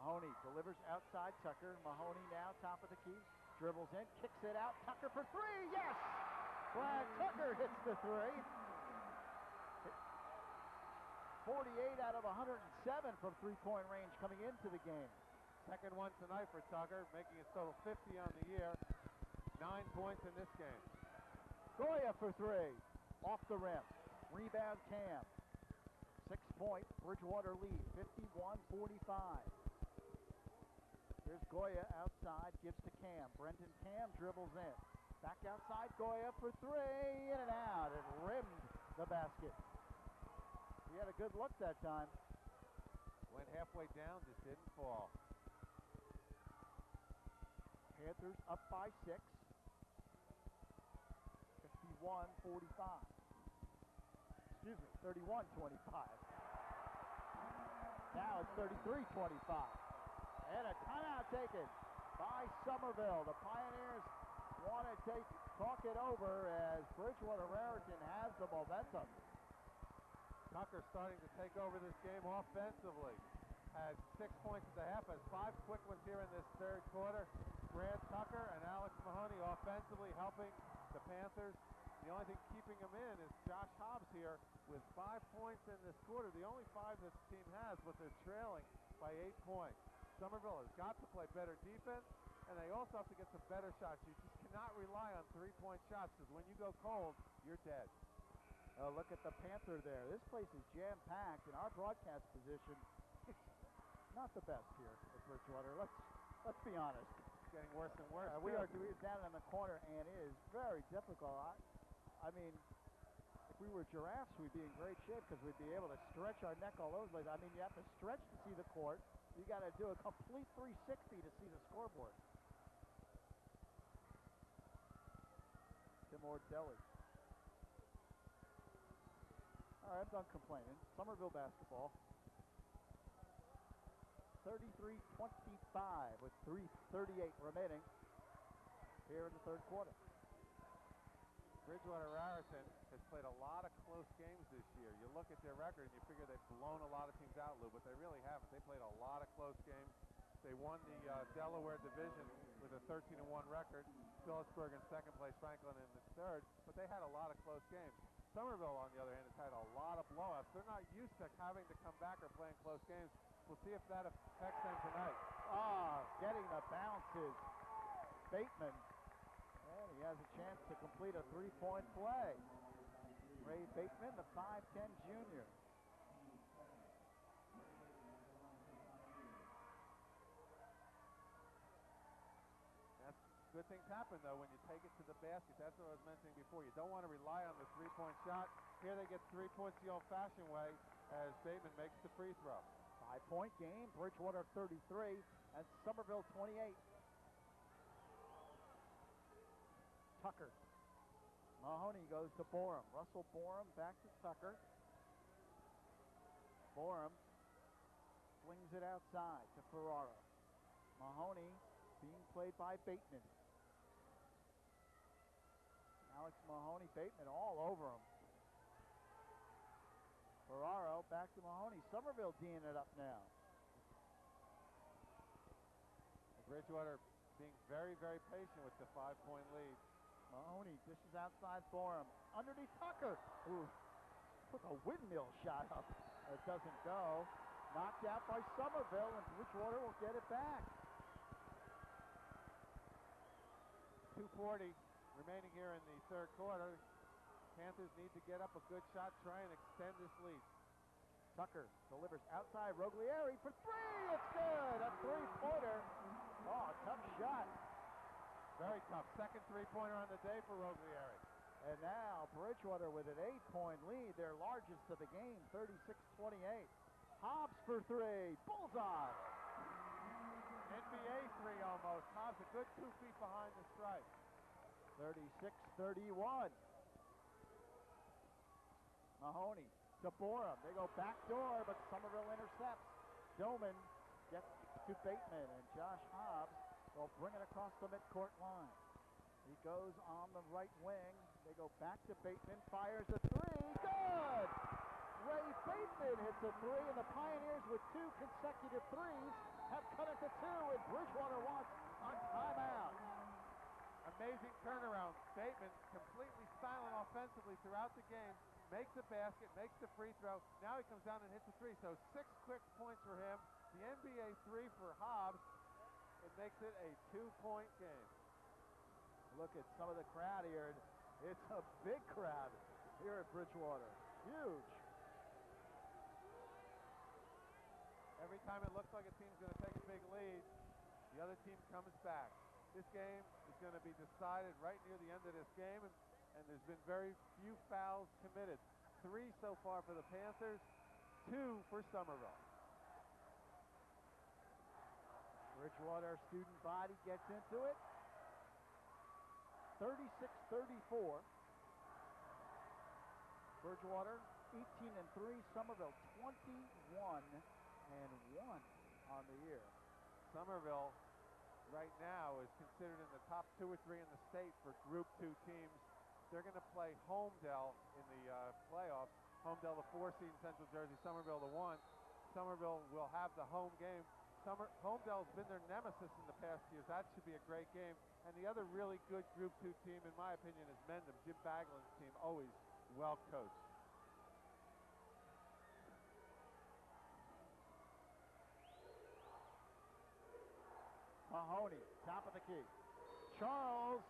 Mahoney delivers outside Tucker. Mahoney now top of the key. Dribbles in, kicks it out. Tucker for three, yes! Brad Tucker hits the three. 48 out of 107 from three-point range coming into the game. Second one tonight for Tucker, making his total 50 on the year. 9 points in this game. Goya for three. Off the rim. Rebound Cam. 6-point Bridgewater lead, 51-45. Here's Goya outside, gives to Cam. Brendan Cam dribbles in. Back outside, Goya for three, in and out. It rimmed the basket. He had a good look that time. Went halfway down, just didn't fall. Panthers up by 6. 51-45. Excuse me, 31-25. Now it's 33-25. And a timeout taken by Somerville. The Pioneers want to talk it over as Bridgewater-Raritan has the momentum. Tucker starting to take over this game offensively. Had 6 points at the half, has 5 quick ones here in this third quarter. Brad Tucker and Alex Mahoney offensively helping the Panthers. The only thing keeping them in is Josh Hobbs here with 5 points in this quarter. The only 5 this team has, but they're trailing by 8 points. Somerville has got to play better defense, and they also have to get some better shots. You just cannot rely on three-point shots, because when you go cold, you're dead. Oh, look at the Panther there. This place is jam-packed, and our broadcast position is not the best here at Bridgewater. Let's be honest. It's getting worse and worse. We're down in the corner, and it is very difficult. I mean, if we were giraffes, we'd be in great shape because we'd be able to stretch our neck all over the place. I mean, you have to stretch to see the court. You got to do a complete 360 to see the scoreboard. Tim Ortelli. All right, I'm done complaining. Somerville basketball. 33-25 with 3:38 remaining here in the third quarter. Bridgewater-Raritan has played a lot of close games this year. You look at their record and you figure they've blown a lot of teams out, Lou, but they really haven't. They played a lot of close games. They won the Delaware division with a 13-1 record. Phillipsburg in second place, Franklin in the third, but they had a lot of close games. Somerville, on the other hand, has had a lot of blowouts. They're not used to having to come back or playing close games. We'll see if that affects them tonight. Getting the bounces. Bateman. And he has a chance to complete a three-point play. Ray Bateman, the 5'10 junior. Good things happen, though, when you take it to the basket. That's what I was mentioning before. You don't want to rely on the three-point shot. Here they get 3 points the old-fashioned way as Bateman makes the free throw. 5-point game. Bridgewater 33 and Somerville 28. Tucker. Mahoney goes to Borum. Russell Borum back to Tucker. Borum flings it outside to Ferraro. Mahoney being played by Bateman. Alex Mahoney, Bateman all over him. Ferraro back to Mahoney. Somerville D'ing it up now. Bridgewater being very, very patient with the 5-point lead. Mahoney dishes outside for him. Underneath Tucker, who took a windmill shot up. It doesn't go. Knocked out by Somerville, and Bridgewater will get it back. 2:40 remaining here in the third quarter. Panthers need to get up a good shot, try and extend this lead. Tucker delivers outside. Roglieri for three. It's good. A three-pointer. Oh, tough shot. Very tough. Second three-pointer on the day for Roglieri. And now Bridgewater with an 8-point lead, their largest of the game, 36-28. Hobbs for three, bullseye. NBA three almost. Hobbs a good 2 feet behind the stripe. 36-31. Mahoney to Borum. They go back door, but Somerville intercepts. Doman gets to Bateman, and Josh Hobbs will bring it across the midcourt line. He goes on the right wing. They go back to Bateman, fires a three. Good! Ray Bateman hits a three, and the Pioneers with 2 consecutive threes have cut it to 2, and Bridgewater wants on timeout. Amazing turnaround. Bateman completely silent offensively throughout the game. Makes the basket, makes the free throw. Now he comes down and hits a three. So 6 quick points for him. The NBA three for Hobbs. It makes it a 2-point game. Look at some of the crowd here. It's a big crowd here at Bridgewater. Huge. Every time it looks like a team's going to take a big lead, the other team comes back. This game is going to be decided right near the end of this game, and there's been very few fouls committed. 3 so far for the Panthers, 2 for Somerville. Bridgewater student body gets into it. 36-34. Bridgewater 18-3. Somerville 21-1 on the year. Somerville right now is considered in the top 2 or 3 in the state for Group 2 teams. They're going to play Homedale in the playoffs. Homedale, the 4 seed in Central Jersey, Somerville, the 1. Somerville will have the home game. Homedale's been their nemesis in the past years. That should be a great game. And the other really good Group 2 team, in my opinion, is Mendham. Jim Baglin's team, always well coached. Mahoney, top of the key. Charles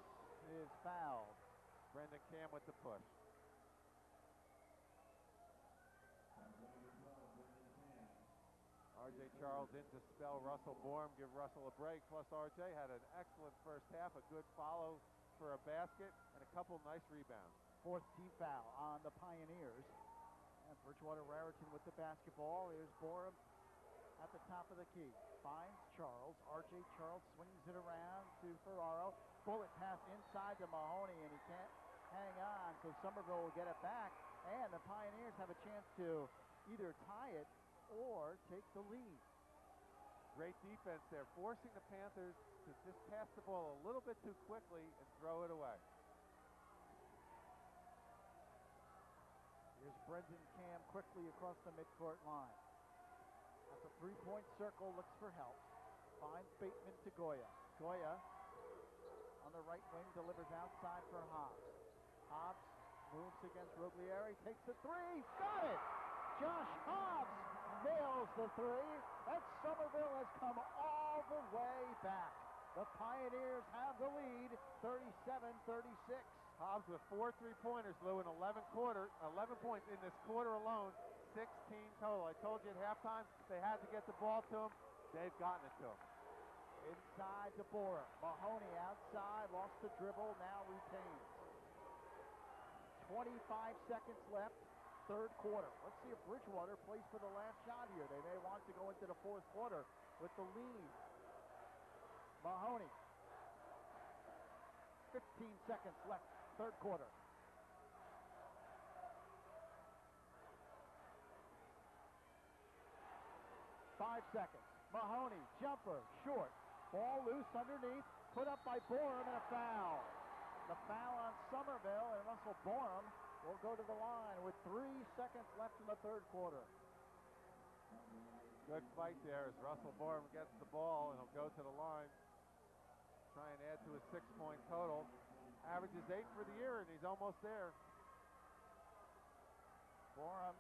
is fouled. Brendan Cam with the push. R.J. Charles in to spell Russell Borum, give Russell a break. Plus R.J. had an excellent first half, a good follow for a basket, and a couple nice rebounds. 4th team foul on the Pioneers. And Bridgewater-Raritan with the basketball. Here's Borum at the top of the key. Finds Charles. R.J. Charles swings it around to Ferraro. Bullet pass inside to Mahoney, and he can't hang on, so Somerville will get it back. And the Pioneers have a chance to either tie it or take the lead. Great defense there, forcing the Panthers to just pass the ball a little bit too quickly and throw it away. Here's Brendan Cam quickly across the midcourt line. At the 3-point circle, looks for help. Finds Bateman to Goya. Goya on the right wing delivers outside for Hobbs. Hobbs moves against Roglieri, takes the three, got it! Josh Hobbs nails the three, and Somerville has come all the way back. The Pioneers have the lead, 37-36. Hobbs with 4 3-pointers, Lou, in 11 points in this quarter alone, 16 total. I told you at halftime they had to get the ball to him. They've gotten it to him. Inside to Borum. Mahoney outside, lost the dribble, now retains. 25 seconds left, 3rd quarter. Let's see if Bridgewater plays for the last shot here. They may want to go into the 4th quarter with the lead. Mahoney. 15 seconds left, 3rd quarter. Five seconds. Mahoney, jumper, short. Ball loose underneath, put up by Borum, and a foul. The foul on Somerville, and Russell Borum will go to the line with 3 seconds left in the 3rd quarter. Good fight there as Russell Borum gets the ball, and he'll go to the line. Try and add to his 6-point total. Averages 8 for the year, and he's almost there. Borum,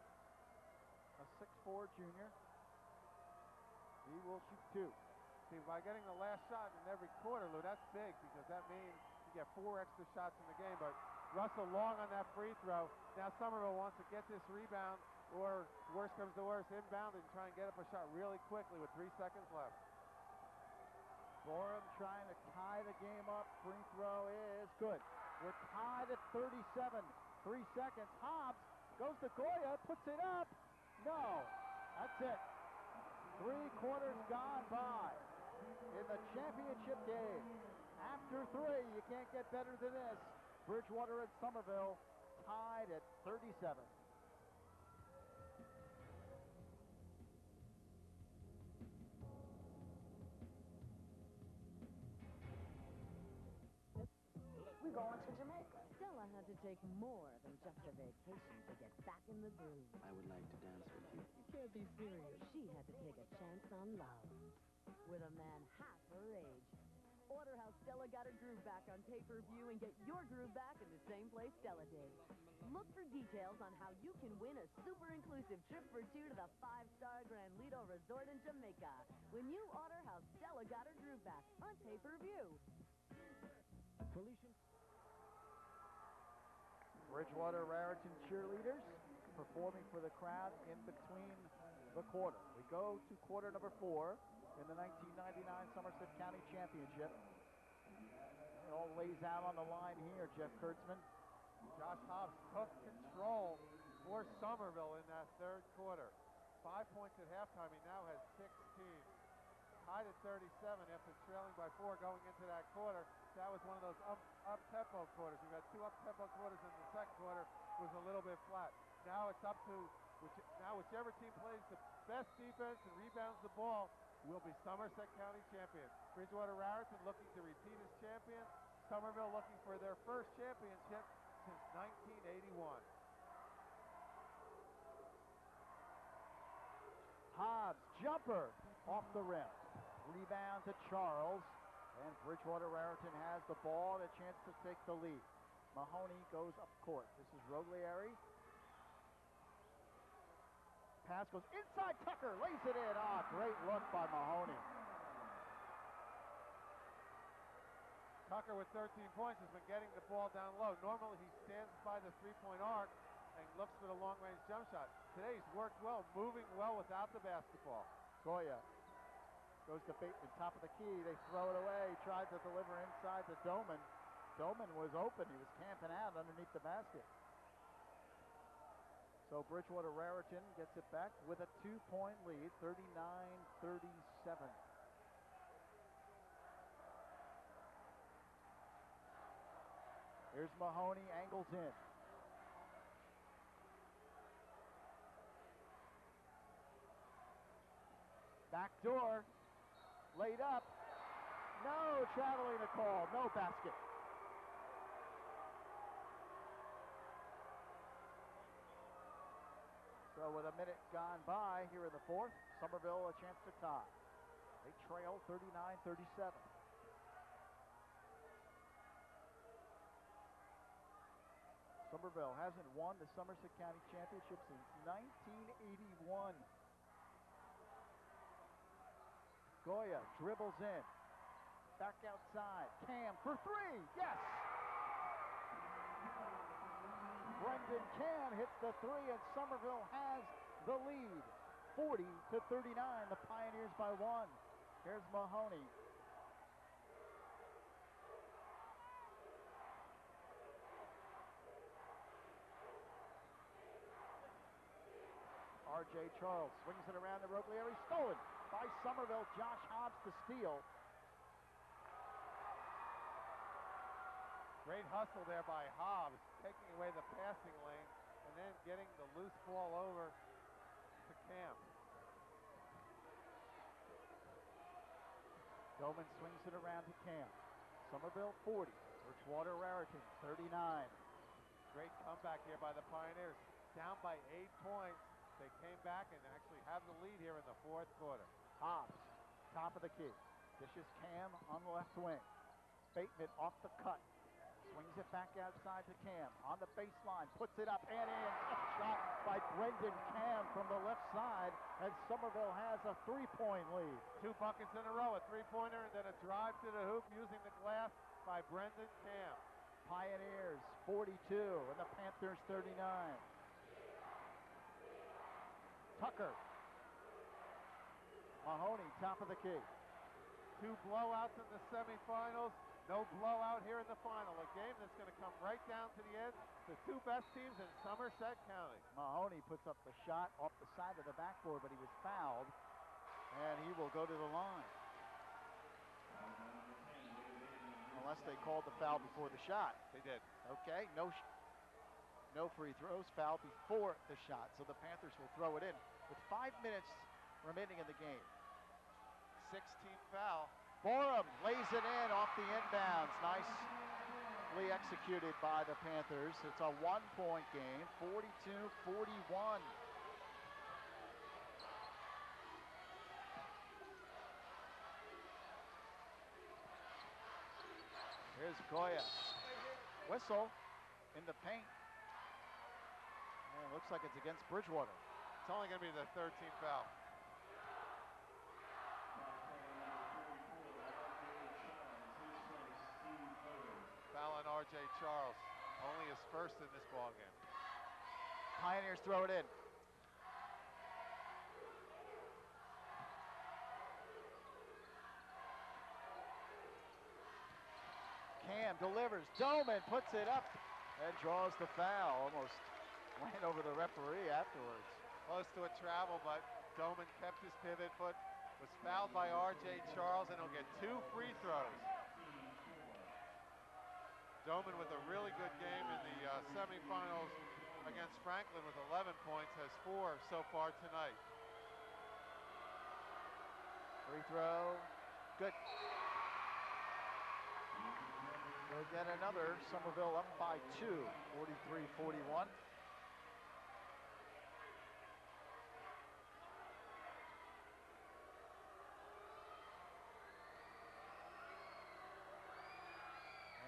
a 6'4" junior. He will shoot 2. See, by getting the last shot in every quarter, Lou, that's big because that means you get 4 extra shots in the game. But Russell long on that free throw. Now Somerville wants to get this rebound, or worst comes to worst, inbound and try and get up a shot really quickly with 3 seconds left. Borum trying to tie the game up. Free throw is good. We're tied at 37. 3 seconds. Hobbs goes to Goya, puts it up. No, that's it. 3 quarters gone by in the championship game. After 3, you can't get better than this. Bridgewater and Somerville tied at 37. We're going to Jamaica. Stella had to take more than just a vacation to get back in the groove. I would like to dance with you. You can't be serious. She had to take a chance on love with a man half her age. Order how Stella got her groove back on pay-per-view and get your groove back in the same place Stella did. Look for details on how you can win a super-inclusive trip for 2 to the 5-star Grand Lido Resort in Jamaica when you order how Stella got her groove back on pay-per-view. Felician. Bridgewater-Raritan cheerleaders performing for the crowd in between the quarter. We go to quarter number 4 in the 1999 Somerset County Championship. It all lays out on the line here, Jeff Kurtzman. Josh Hobbs took control for Somerville in that third quarter. 5 points at halftime. He now has 16. Tied at 37 after trailing by 4 going into that quarter. That was one of those up-tempo quarters. We've had 2 up-tempo quarters, and the second quarter was a little bit flat. Now it's up to whichever team plays the best defense and rebounds the ball will be Somerset County champions. Bridgewater-Raritan looking to repeat as champions. Somerville looking for their first championship since 1981. Hobbs, jumper off the rim. Rebound to Charles. And Bridgewater-Raritan has the ball and a chance to take the lead. Mahoney goes up court. This is Rogliari. Pass goes inside. Tucker lays it in. Ah, great look by Mahoney. Tucker with 13 points has been getting the ball down low. Normally he stands by the three-point arc and looks for the long-range jump shot. Today he's worked well, moving well without the basketball. Goya goes to Bateman, top of the key. They throw it away. Tried to deliver inside to Doman. Doman was open. He was camping out underneath the basket. So Bridgewater-Raritan gets it back with a 2-point lead, 39-37. Here's Mahoney, angles in. Back door, laid up. No traveling to call, no basket. So with a minute gone by here in the fourth, Somerville a chance to tie. They trail 39-37. Somerville hasn't won the Somerset County Championship since 1981. Goya dribbles in. Back outside. Cam for 3. Yes! Brendan Cam hits the 3, and Somerville has the lead. 40-39. The Pioneers by 1. Here's Mahoney. R.J. Charles swings it around the Rogliari. Stolen by Somerville. Josh Hobbs to steal. Great hustle there by Hobbs, taking away the passing lane and then getting the loose ball over to Cam. Doman swings it around to Cam. Somerville 40. Bridgewater-Raritan 39. Great comeback here by the Pioneers. Down by 8 points. They came back and actually have the lead here in the fourth quarter. Hobbs, top of the key. Dishes Cam on the left wing. Bateman off the cut. Swings it back outside to Cam. On the baseline, puts it up and in. Tough shot by Brendan Cam from the left side, and Somerville has a 3-point lead. 2 buckets in a row, a three-pointer, and then a drive to the hoop using the glass by Brendan Cam. Pioneers 42 and the Panthers 39. Tucker. Mahoney, top of the key. 2 blowouts in the semifinals. No blowout here in the final. A game that's going to come right down to the end. The two best teams in Somerset County. Mahoney puts up the shot off the side of the backboard, but he was fouled, and he will go to the line. Unless they called the foul before the shot. They did. Okay, no free throws, foul before the shot. So the Panthers will throw it in with 5 minutes remaining in the game. 16 foul. Borum lays it in off the inbounds. Nicely executed by the Panthers. It's a 1-point game, 42-41. Here's Goya. Whistle in the paint. And it looks like it's against Bridgewater. It's only going to be the 13th foul. Foul on R.J. Charles. Only his first in this ballgame. Pioneers throw it in. Cam delivers. Doman puts it up and draws the foul. Almost went over the referee afterwards. Close to a travel, but Doman kept his pivot foot. Was fouled by R.J. Charles, and he'll get 2 free throws. Doman with a really good game in the semifinals against Franklin with 11 points, has 4 so far tonight. Free throw, good. We'll get another. Somerville up by 2, 43-41.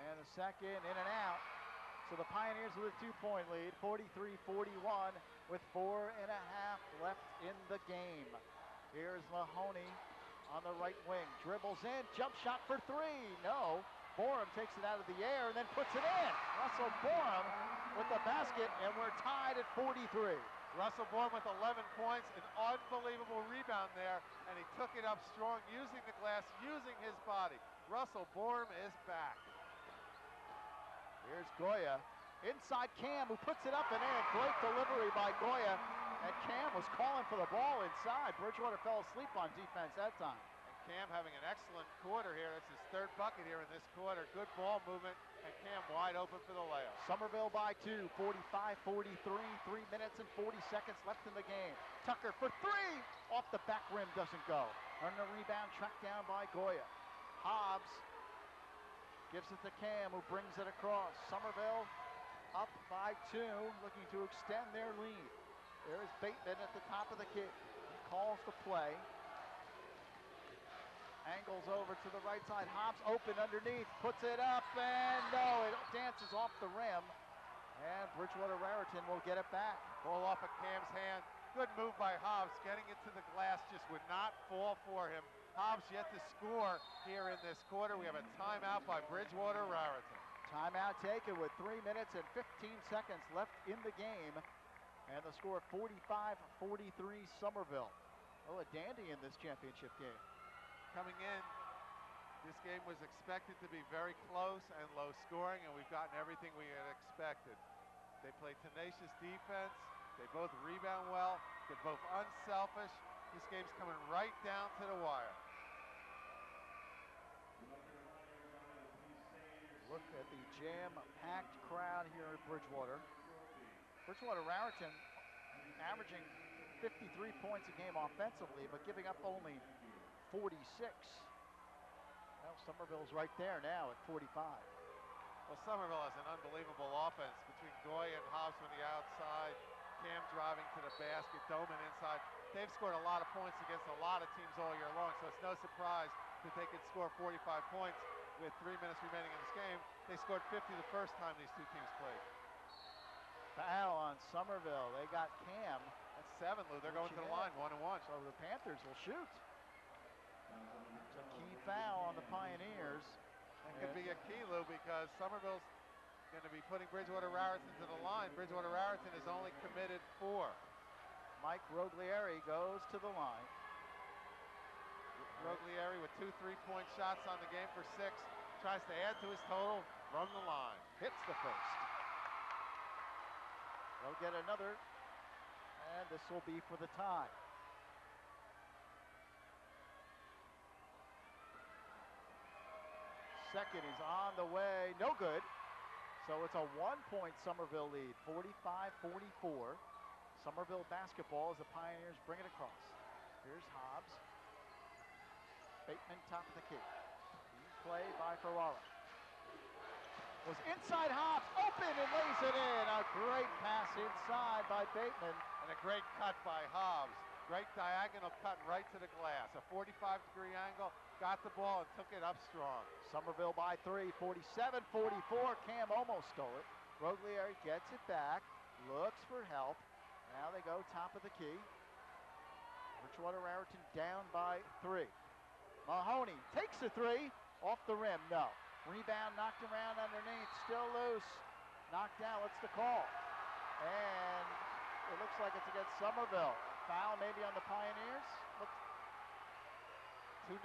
And the second in and out. So the Pioneers with a 2-point lead, 43-41 with 4.5 left in the game. Here's Mahoney on the right wing, dribbles in, jump shot for 3, no. Borum takes it out of the air and then puts it in. Russell Borum with the basket, and we're tied at 43. Russell Borum with 11 points, an unbelievable rebound there, and he took it up strong, using the glass, using his body. Russell Borum is back. Here's Goya. Inside Cam, who puts it up and in. Great delivery by Goya. And Cam was calling for the ball inside. Bridgewater fell asleep on defense that time. And Cam having an excellent quarter here. That's his 3rd bucket here in this quarter. Good ball movement, and Cam wide open for the layup. Somerville by 2, 45-43. 3 minutes and 40 seconds left in the game. Tucker for 3. Off the back rim, doesn't go. On the rebound, tracked down by Goya. Hobbs gives it to Cam, who brings it across. Somerville up by 2, looking to extend their lead. There's Bateman at the top of the kit. He calls the play. Angles over to the right side. Hobbs open underneath, puts it up, and no, it dances off the rim. And Bridgewater-Raritan will get it back. Ball off of Cam's hand. Good move by Hobbs. Getting it to the glass just would not fall for him. Hobbs yet to score here in this quarter. We have a timeout by Bridgewater-Raritan. Timeout taken with 3 minutes and 15 seconds left in the game. And the score 45-43 Somerville. Oh, a dandy in this championship game. Coming in, this game was expected to be very close and low scoring, and we've gotten everything we had expected. They play tenacious defense. They both rebound well. They're both unselfish. This game's coming right down to the wire. Look at the jam-packed crowd here at Bridgewater. Bridgewater-Raritan averaging 53 points a game offensively, but giving up only 46. Well, Somerville's right there now at 45. Well, Somerville has an unbelievable offense between Goya and Hobbs from the outside, Cam driving to the basket, Doman inside. They've scored a lot of points against a lot of teams all year long, so it's no surprise that they could score 45 points with 3 minutes remaining in this game. They scored 50 the first time these two teams played. Foul on Somerville. They got Cam. That's 7, Lou. They're going to the line, 1-1. So the Panthers will shoot. It's a key foul on the Pioneers. That could be a key, Lou, because Somerville's going to be putting Bridgewater-Raritan to the line. Bridgewater-Raritan is only committed 4. Mike Roglieri goes to the line. Roglieri with 2 3-point shots on the game for 6. tries to add to his total from the line. Hits the first. They'll get another, and this will be for the tie. Second is on the way, no good. So it's a 1-point Somerville lead, 45-44. Somerville basketball as the Pioneers bring it across. Here's Hobbs. Bateman top of the key. Play by Ferrara. Was inside Hobbs, open and lays it in. A great pass inside by Bateman. And a great cut by Hobbs. Great diagonal cut right to the glass. A 45-degree angle, got the ball and took it up strong. Somerville by 3, 47-44. Cam almost stole it. Roglieri gets it back, looks for help. Now they go top of the key. Bridgewater-Raritan down by 3. Mahoney takes a 3, off the rim, no. Rebound knocked around underneath, still loose. Knocked down, what's the call? And it looks like it's against Somerville. Foul maybe on the Pioneers. 2:19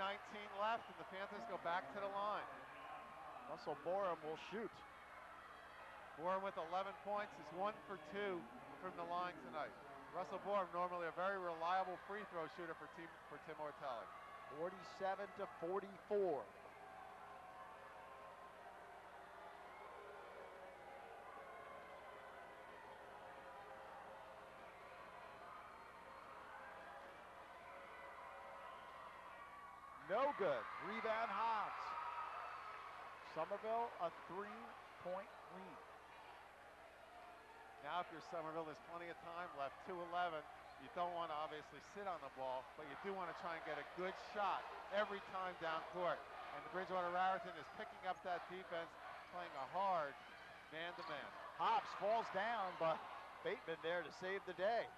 left, and the Panthers go back to the line. Russell Borum will shoot. Borum with 11 points is 1 for 2 from the line tonight. Russell Borum, normally a very reliable free throw shooter for Tim Ortelli. 47-44. No good. Rebound Hobbs. Somerville a 3-point lead. Now if you're Somerville, there's plenty of time left, 2:11. You don't want to obviously sit on the ball, but you do want to try and get a good shot every time down court. And the Bridgewater-Raritan is picking up that defense, playing a hard man-to-man. Hobbs falls down, but Bateman there to save the day.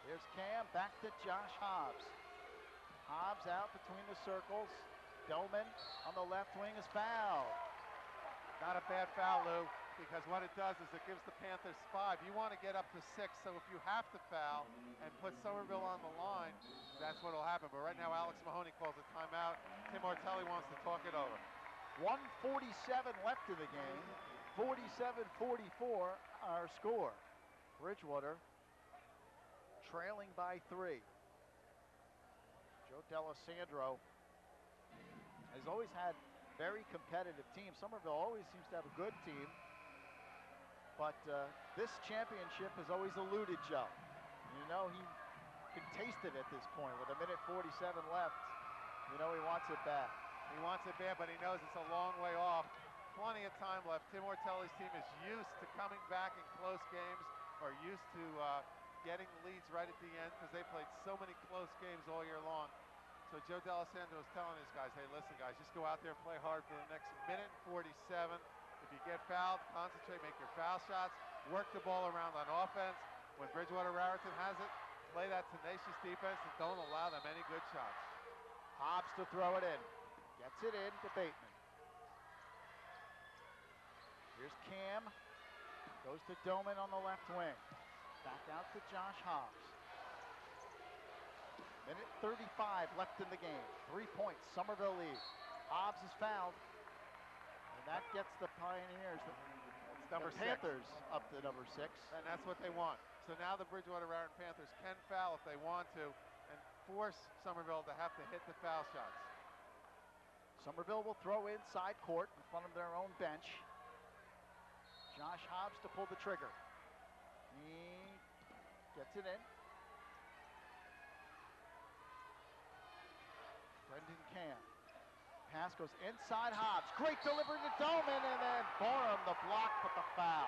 Here's Cam, back to Josh Hobbs. Hobbs out between the circles. Doman on the left wing is fouled. Not a bad foul, Lou, because what it does is it gives the Panthers 5. You want to get up to 6, so if you have to foul and put Somerville on the line, that's what will happen. But right now, Alex Mahoney calls a timeout. Tim Ortelli wants to talk it over. 1:47 left in the game. 47-44 our score. Bridgewater trailing by 3. Joe D'Alessandro has always had very competitive teams. Somerville always seems to have a good team, but this championship has always eluded Joe. You know, he can taste it at this point with 1:47 left. You know he wants it back. He wants it bad, but he knows it's a long way off. Plenty of time left. Tim Ortelli's team is used to coming back in close games, or used to getting leads right at the end, because they played so many close games all year long. So Joe D'Alessandro is telling his guys, hey, listen, guys, just go out there and play hard for the next 1:47. If you get fouled, concentrate, make your foul shots, work the ball around on offense. When Bridgewater-Raritan has it, play that tenacious defense and don't allow them any good shots. Hobbs to throw it in. Gets it in to Bateman. Here's Cam. Goes to Doman on the left wing. Back out to Josh Hobbs. 1:35 left in the game. 3 points, Somerville lead. Hobbs is fouled. And that gets the Pioneers, Number the Panthers, up to number 6. And that's what they want. So now the Bridgewater-Raritan Panthers can foul if they want to and force Somerville to have to hit the foul shots. Somerville will throw inside court in front of their own bench. Josh Hobbs to pull the trigger. He gets it in. Brendan Cam. Pass goes inside Hobbs. Great delivery to Doman, and then Borum, the block, but the foul.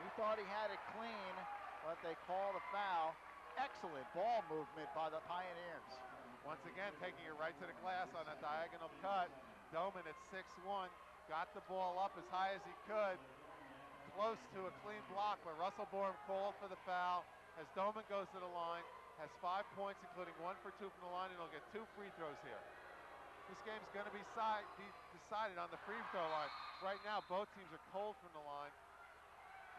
He thought he had it clean, but they call the foul. Excellent ball movement by the Pioneers. Once again, taking it right to the glass on a diagonal cut. Doman at 6'1", got the ball up as high as he could. Close to a clean block, but Russell Borum called for the foul as Doman goes to the line. Has 5 points, including 1 for 2 from the line, and he'll get 2 free throws here. This game's going to be decided on the free throw line. Right now, both teams are cold from the line.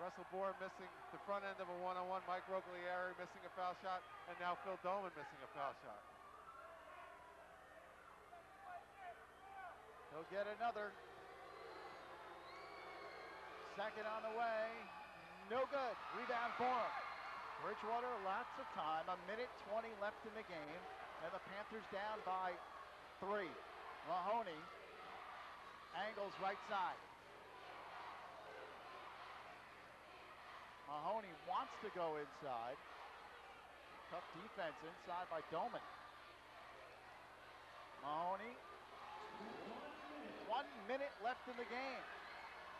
Russell Borum missing the front end of a one-on-one. Mike Roglieri missing a foul shot, and now Phil Doman missing a foul shot. He'll get another. Second on the way. No good. Rebound for him. Bridgewater, lots of time. 1:20 left in the game. And the Panthers down by 3. Mahoney angles right side. Mahoney wants to go inside. Tough defense inside by Doman. Mahoney. 1 minute left in the game.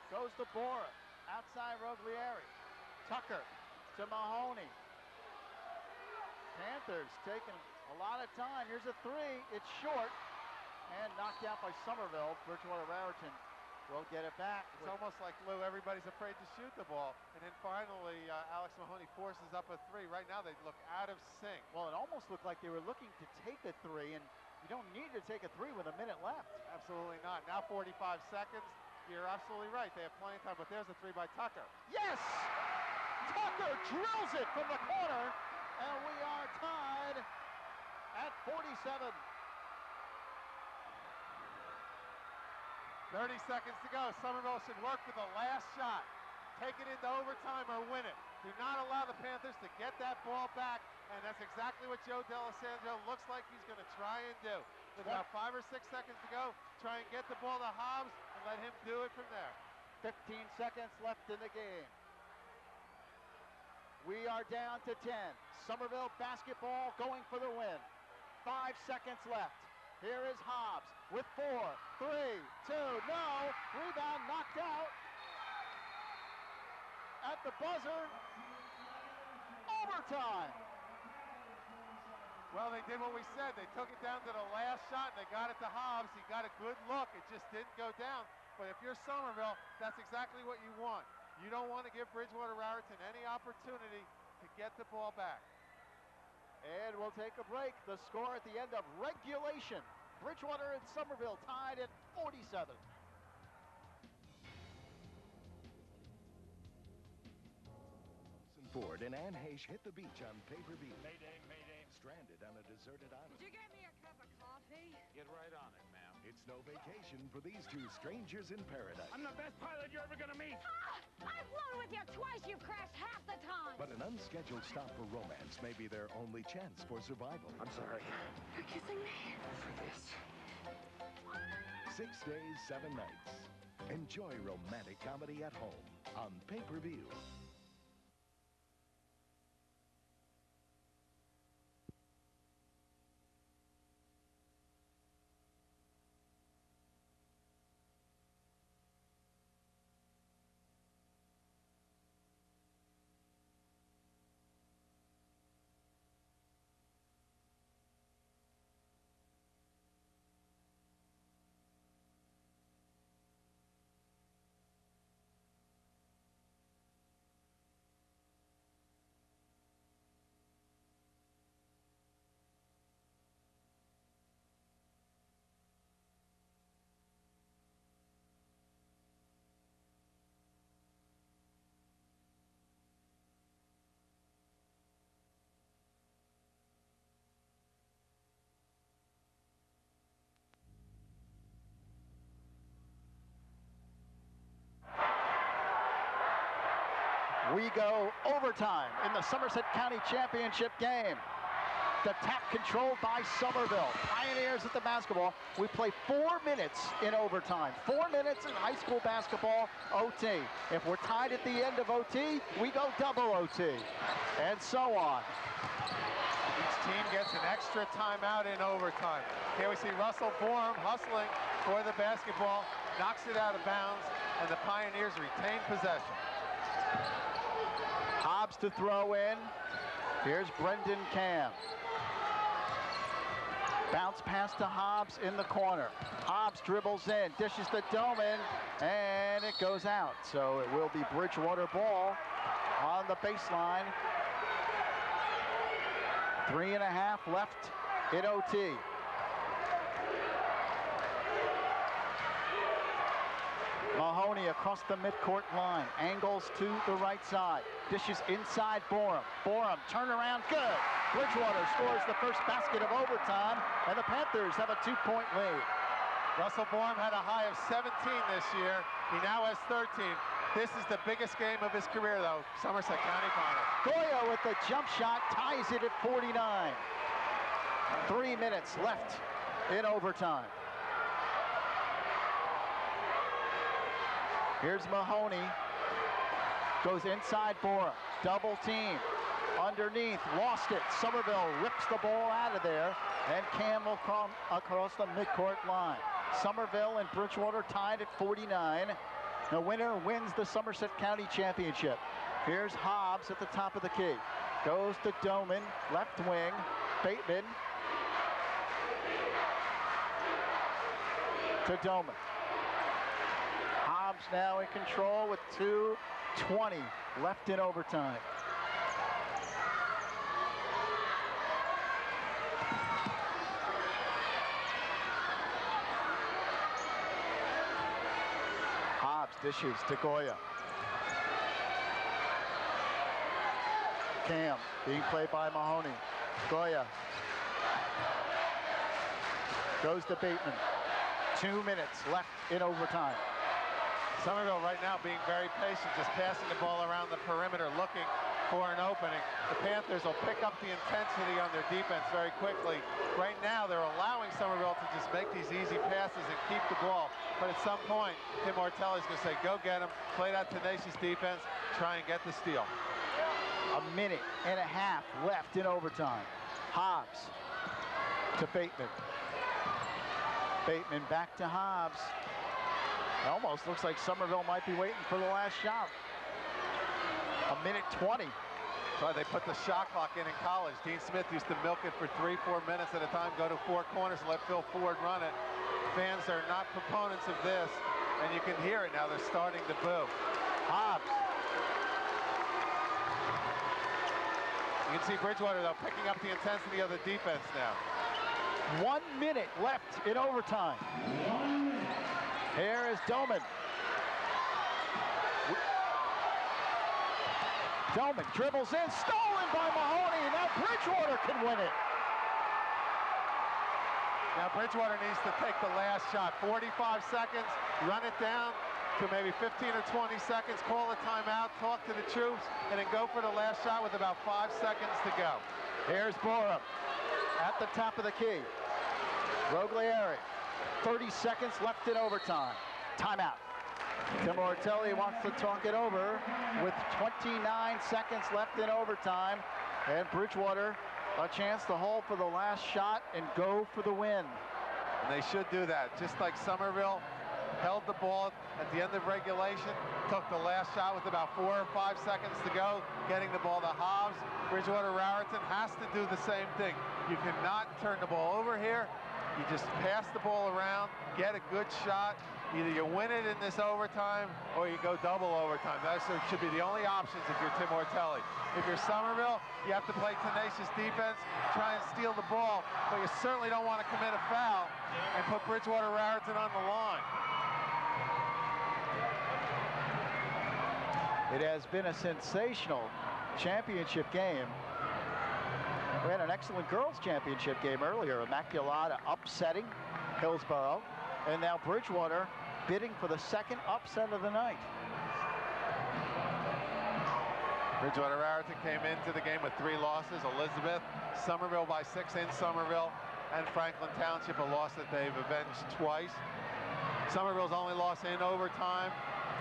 Goes to Bora. Outside Roglieri. Tucker to Mahoney. Panthers taking a lot of time. Here's a 3. It's short. And knocked out by Somerville. Bridgewater-Raritan will get it back. It's almost like, Lou, everybody's afraid to shoot the ball. And then finally, Alex Mahoney forces up a 3. Right now, they look out of sync. Well, it almost looked like they were looking to take a 3, and you don't need to take a 3 with 1 minute left. Absolutely not. Now 45 seconds. You're absolutely right. They have plenty of time, but there's a 3 by Tucker. Yes! Tucker drills it from the corner, and we are tied at 47. 30 seconds to go. Somerville should work for the last shot. Take it into overtime or win it. Do not allow the Panthers to get that ball back, and that's exactly what Joe D'Alessandro looks like he's going to try and do. With about 5 or 6 seconds to go, try and get the ball to Hobbs and let him do it from there. 15 seconds left in the game. We are down to 10. Somerville basketball going for the win. 5 seconds left. Here is Hobbs with 4, 3, 2, no. Rebound knocked out. At the buzzer, overtime. Well, they did what we said. They took it down to the last shot, and they got it to Hobbs. He got a good look. It just didn't go down. But if you're Somerville, that's exactly what you want. You don't want to give Bridgewater-Raritan any opportunity to get the ball back. And we'll take a break. The score at the end of regulation. Bridgewater and Somerville tied at 47. Ford and Ann Heche hit the beach on pay-per-view. Mayday, mayday. Stranded on a deserted island. Did you get me a cup of coffee? Get right on it, ma'am. It's no vacation for these two strangers in paradise. I'm the best pilot you're ever gonna meet. I've flown with you twice. You've crashed half the time. But an unscheduled stop for romance may be their only chance for survival. I'm sorry. You're kissing me? For this. 6 days, 7 nights. Enjoy romantic comedy at home on pay-per-view. We go overtime in the Somerset County Championship game. The tap controlled by Somerville. Pioneers at the basketball. We play 4 minutes in overtime. 4 minutes in high school basketball, OT. If we're tied at the end of OT, we go double OT. And so on. Each team gets an extra timeout in overtime. Here we see Russell Borum hustling for the basketball, knocks it out of bounds, and the Pioneers retain possession. Hobbs to throw in. Here's Brendan Cam. Bounce pass to Hobbs in the corner. Hobbs dribbles in, dishes to Doman, and it goes out. So it will be Bridgewater ball on the baseline. 3.5 left in OT. Mahoney across the midcourt line, angles to the right side, dishes inside Borum. Borum, turnaround, good. Bridgewater scores the first basket of overtime, and the Panthers have a 2-point lead. Russell Bourne had a high of 17 this year. He now has 13. This is the biggest game of his career, though. Somerset County final. Goya with the jump shot ties it at 49. 3 minutes left in overtime. Here's Mahoney. Goes inside Bora. Double team. Underneath. Lost it. Somerville rips the ball out of there. And Cam will come across the midcourt line. Somerville and Bridgewater tied at 49. The winner wins the Somerset County Championship. Here's Hobbs at the top of the key. Goes to Doman, left wing. Bateman to Doman. Hobbs now in control with 2:20 left in overtime. Hobbs dishes to Goya. Cam being played by Mahoney. Goya goes to Bateman. 2 minutes left in overtime. Somerville right now being very patient, just passing the ball around the perimeter, looking for an opening. The Panthers will pick up the intensity on their defense very quickly. Right now, they're allowing Somerville to just make these easy passes and keep the ball. But at some point, Tim Ortelli's going to say, go get him, play that tenacious defense, try and get the steal. A minute and a half left in overtime. Hobbs to Bateman. Bateman back to Hobbs. It almost looks like Somerville might be waiting for the last shot. A minute 20. That's why they put the shot clock in college. Dean Smith used to milk it for 3-4 minutes at a time, go to 4 corners and let Phil Ford run it. Fans are not proponents of this, and you can hear it now. They're starting to boo. Hobbs. You can see Bridgewater, though, picking up the intensity of the defense now. 1 minute left in overtime. Here is Doman. Doman dribbles in, stolen by Mahoney. Now Bridgewater can win it. Now Bridgewater needs to take the last shot. 45 seconds, run it down to maybe 15 or 20 seconds, call a timeout, talk to the troops, and then go for the last shot with about 5 seconds to go. Here's Bora at the top of the key. Roglieri, 30 seconds left in overtime. Timeout. Tim Ortelli wants to talk it over with 29 seconds left in overtime. And Bridgewater, a chance to hold for the last shot and go for the win. And they should do that. Just like Somerville held the ball at the end of regulation, took the last shot with about 4 or 5 seconds to go, getting the ball to Hobbs. Bridgewater-Raritan has to do the same thing. You cannot turn the ball over here. You just pass the ball around, get a good shot. Either you win it in this overtime or you go double overtime. That should be the only options if you're Tim Ortelli. If you're Somerville, you have to play tenacious defense, try and steal the ball, but you certainly don't want to commit a foul and put Bridgewater-Raritan on the line. It has been a sensational championship game. We had an excellent girls championship game earlier. Immaculata upsetting Hillsborough. And now Bridgewater bidding for the second upset of the night. Bridgewater-Raritan came into the game with 3 losses. Elizabeth, Somerville by 6 in Somerville, and Franklin Township, a loss that they've avenged twice. Somerville's only loss in overtime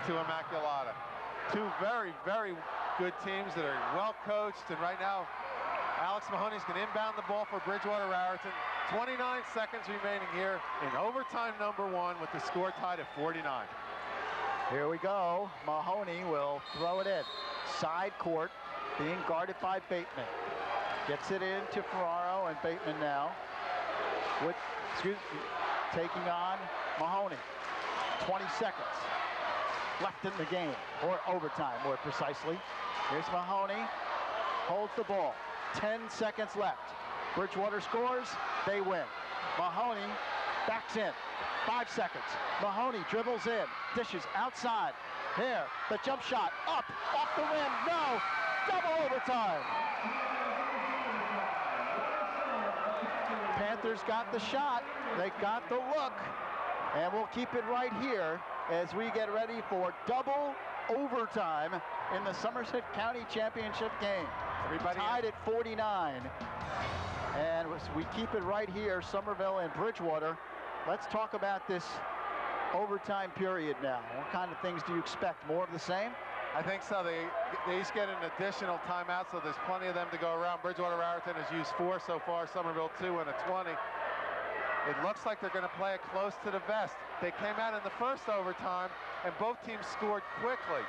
to Immaculata. 2 very, very good teams that are well coached, and right now Alex Mahoney's going to inbound the ball for Bridgewater-Raritan. 29 seconds remaining here in overtime number 1 with the score tied at 49. Here we go. Mahoney will throw it in. Side court being guarded by Bateman. Gets it in to Ferraro, and Bateman now taking on Mahoney. 20 seconds left in the game, or overtime more precisely. Here's Mahoney, holds the ball. 10 seconds left. Bridgewater scores, they win. Mahoney backs in. 5 seconds. Mahoney dribbles in, dishes outside. Here, the jump shot, up, off the rim, no! Double overtime! Panthers got the shot, they got the look, And we'll keep it right here as we get ready for double overtime in the Somerset County Championship game. Everybody tied at 49. And as we keep it right here, Somerville and Bridgewater. Let's talk about this overtime period now. What kind of things do you expect? More of the same? I think so. They each get an additional timeout, so there's plenty of them to go around. Bridgewater-Raritan has used 4 so far, Somerville 2 and a 20. It looks like they're going to play it close to the vest. They came out in the first overtime, and both teams scored quickly.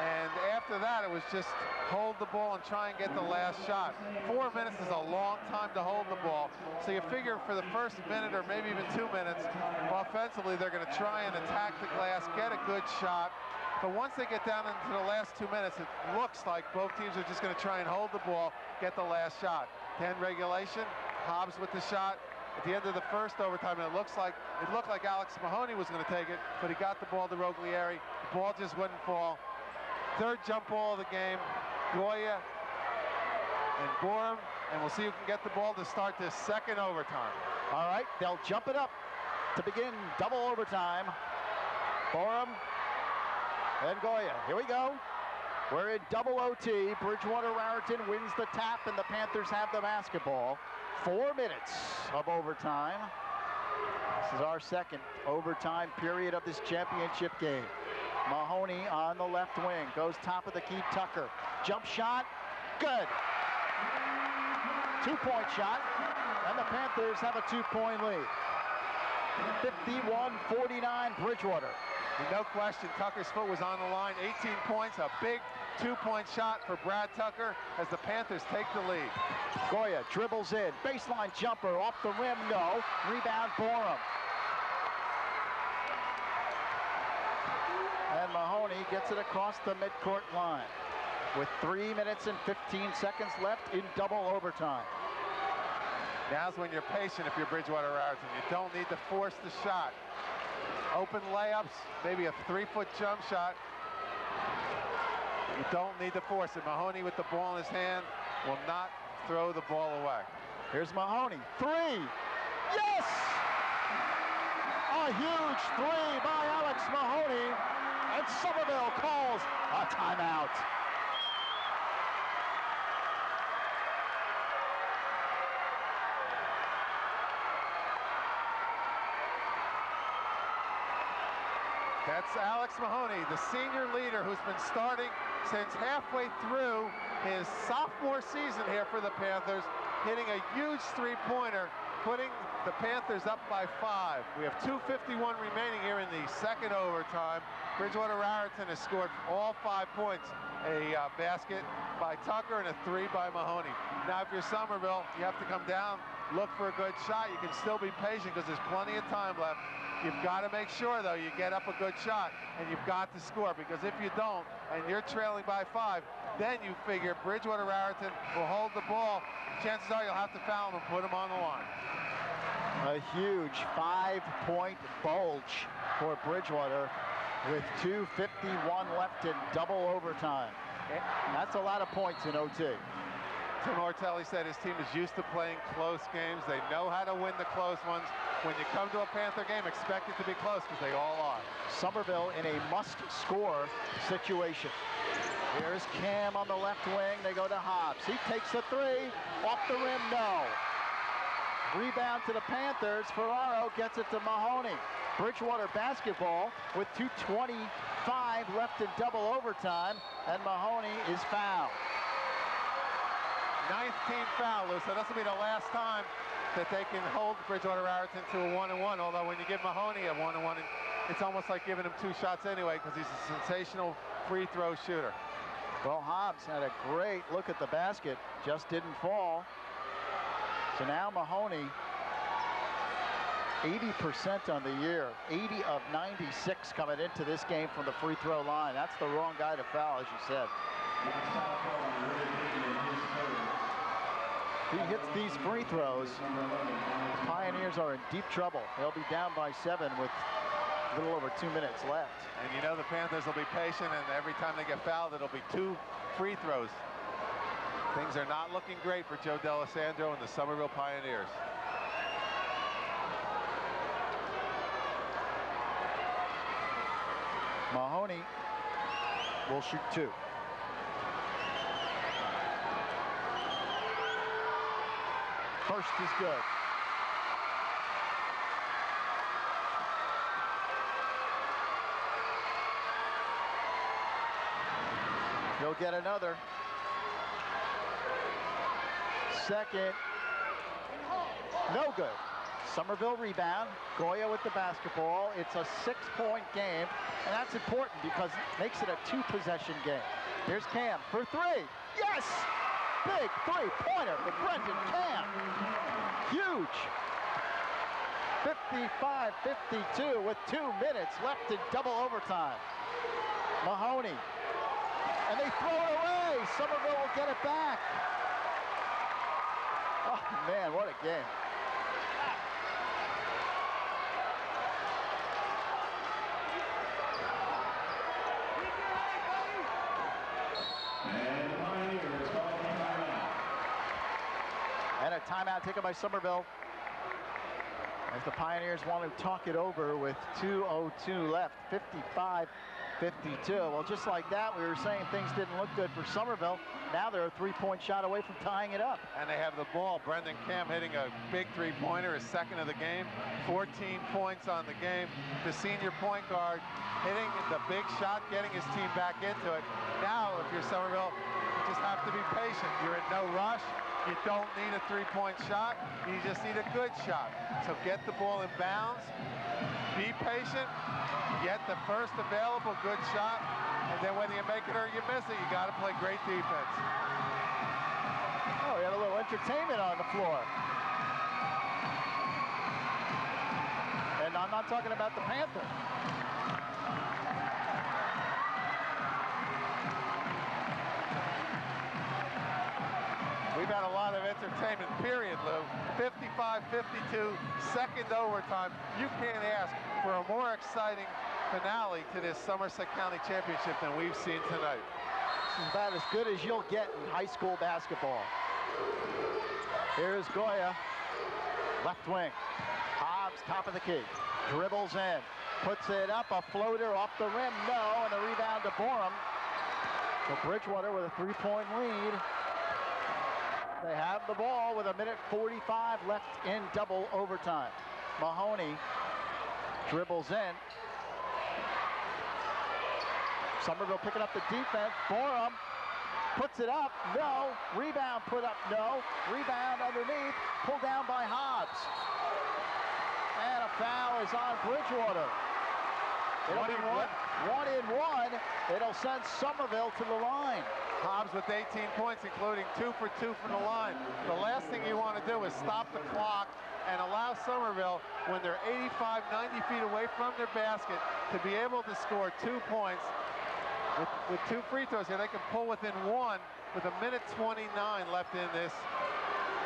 And after that, it was just hold the ball and try and get the last shot. 4 minutes is a long time to hold the ball. So you figure for the first minute or maybe even 2 minutes, offensively, they're going to try and attack the glass, get a good shot. But once they get down into the last 2 minutes, it looks like both teams are just going to try and hold the ball, get the last shot. 10 regulation, Hobbs with the shot. At the end of the first overtime, it looked like Alex Mahoney was going to take it, but he got the ball to Roglieri. The ball just wouldn't fall. Third jump ball of the game, Goya and Gorham, and we'll see who can get the ball to start this second overtime. All right, they'll jump it up to begin double overtime. Gorham and Goya. Here we go. We're in double OT. Bridgewater-Raritan wins the tap, and the Panthers have the basketball. 4 minutes of overtime. This is our second overtime period of this championship game. Mahoney on the left wing, goes top of the key, Tucker. Jump shot, good. 2-point shot, and the Panthers have a 2-point lead. 51-49 Bridgewater. No question, Tucker's foot was on the line. 18 points, a big 2-point shot for Brad Tucker as the Panthers take the lead. Goya dribbles in, baseline jumper, off the rim, no. Rebound, Borum. And Mahoney gets it across the midcourt line with 3 minutes and 15 seconds left in double overtime. Now's when you're patient if you're Bridgewater-Raritan. You don't need to force the shot. Open layups, maybe a 3-foot jump shot. You don't need to force it. Mahoney with the ball in his hand will not throw the ball away. Here's Mahoney, 3, yes! A huge 3 by Alex Mahoney, and Somerville calls a timeout. That's Alex Mahoney, the senior leader who's been starting since halfway through his sophomore season here for the Panthers, hitting a huge 3-pointer, putting the Panthers up by 5. We have 2:51 remaining here in the second overtime. Bridgewater-Raritan has scored all 5 points. A basket by Tucker and a 3 by Mahoney. Now, if you're Somerville, you have to come down, look for a good shot. You can still be patient because there's plenty of time left. You've got to make sure, though, you get up a good shot, and you've got to score, because if you don't, and you're trailing by 5, then you figure Bridgewater-Raritan will hold the ball. Chances are you'll have to foul him and put him on the line. A huge 5-point bulge for Bridgewater with 2:51 left in double overtime. That's a lot of points in OT. Tim Ortelli said his team is used to playing close games. They know how to win the close ones. When you come to a Panther game, expect it to be close, because they all are. Somerville in a must-score situation. Here's Cam on the left wing. They go to Hobbs. He takes a 3. Off the rim, no. Rebound to the Panthers. Ferraro gets it to Mahoney. Bridgewater basketball with 2:25 left in double overtime, and Mahoney is fouled. 9th team foul, Lou, so this will be the last time that they can hold Bridgewater-Raritan to a 1-1, although when you give Mahoney a 1-1, it's almost like giving him 2 shots anyway, because he's a sensational free throw shooter. Well, Hobbs had a great look at the basket, just didn't fall. So now Mahoney, 80% on the year, 80 of 96 coming into this game from the free throw line. That's the wrong guy to foul, as you said. If he hits these free throws, the Pioneers are in deep trouble. They'll be down by 7 with a little over 2 minutes left. And you know the Panthers will be patient, and every time they get fouled, it'll be 2 free throws. Things are not looking great for Joe D'Alessandro and the Somerville Pioneers. Mahoney will shoot 2. First is good. He'll get another. Second. No good. Somerville rebound. Goya with the basketball. It's a 6-point game, and that's important because it makes it a 2-possession game. Here's Cam for 3. Yes! Big 3-pointer for Brendan Cam. Huge. 55-52 with 2 minutes left in double overtime. Mahoney. And they throw it away. Somerville will get it back. Oh, man, what a game. And a timeout taken by Somerville as the Pioneers want to talk it over with 2:02 left, 55-52. Well, just like that, we were saying things didn't look good for Somerville. Now they're a 3-point shot away from tying it up. And they have the ball. Brendan Cam hitting a big 3-pointer, his second of the game. 14 points on the game. The senior point guard hitting the big shot, getting his team back into it. Now, if you're Somerville, you just have to be patient. You're in no rush. You don't need a 3-point shot. You just need a good shot. So get the ball in bounds, be patient, get the first available good shot, and then whether you make it or you miss it, you got to play great defense. Oh, we had a little entertainment on the floor. And I'm not talking about the Panther. We've had a lot of entertainment, period, Lou. 55-52, second overtime. You can't ask for a more exciting finale to this Somerset County Championship than we've seen tonight. This is about as good as you'll get in high school basketball. Here's Goya, left wing. Hobbs, top of the key. Dribbles in, puts it up, a floater off the rim, no, and a rebound to Borum. So Bridgewater with a 3-point lead. They have the ball with 1:45 left in double overtime. Mahoney dribbles in. Somerville picking up the defense. Borum puts it up, no. Rebound put up, no. Rebound underneath, pulled down by Hobbs. And a foul is on Bridgewater. It'll be one and one. It'll send Somerville to the line. Hobbs with 18 points, including 2 for 2 from the line. The last thing you want to do is stop the clock and allow Somerville, when they're 85, 90 feet away from their basket, to be able to score 2 points. With 2 free throws here, they can pull within 1 with 1:29 left in this,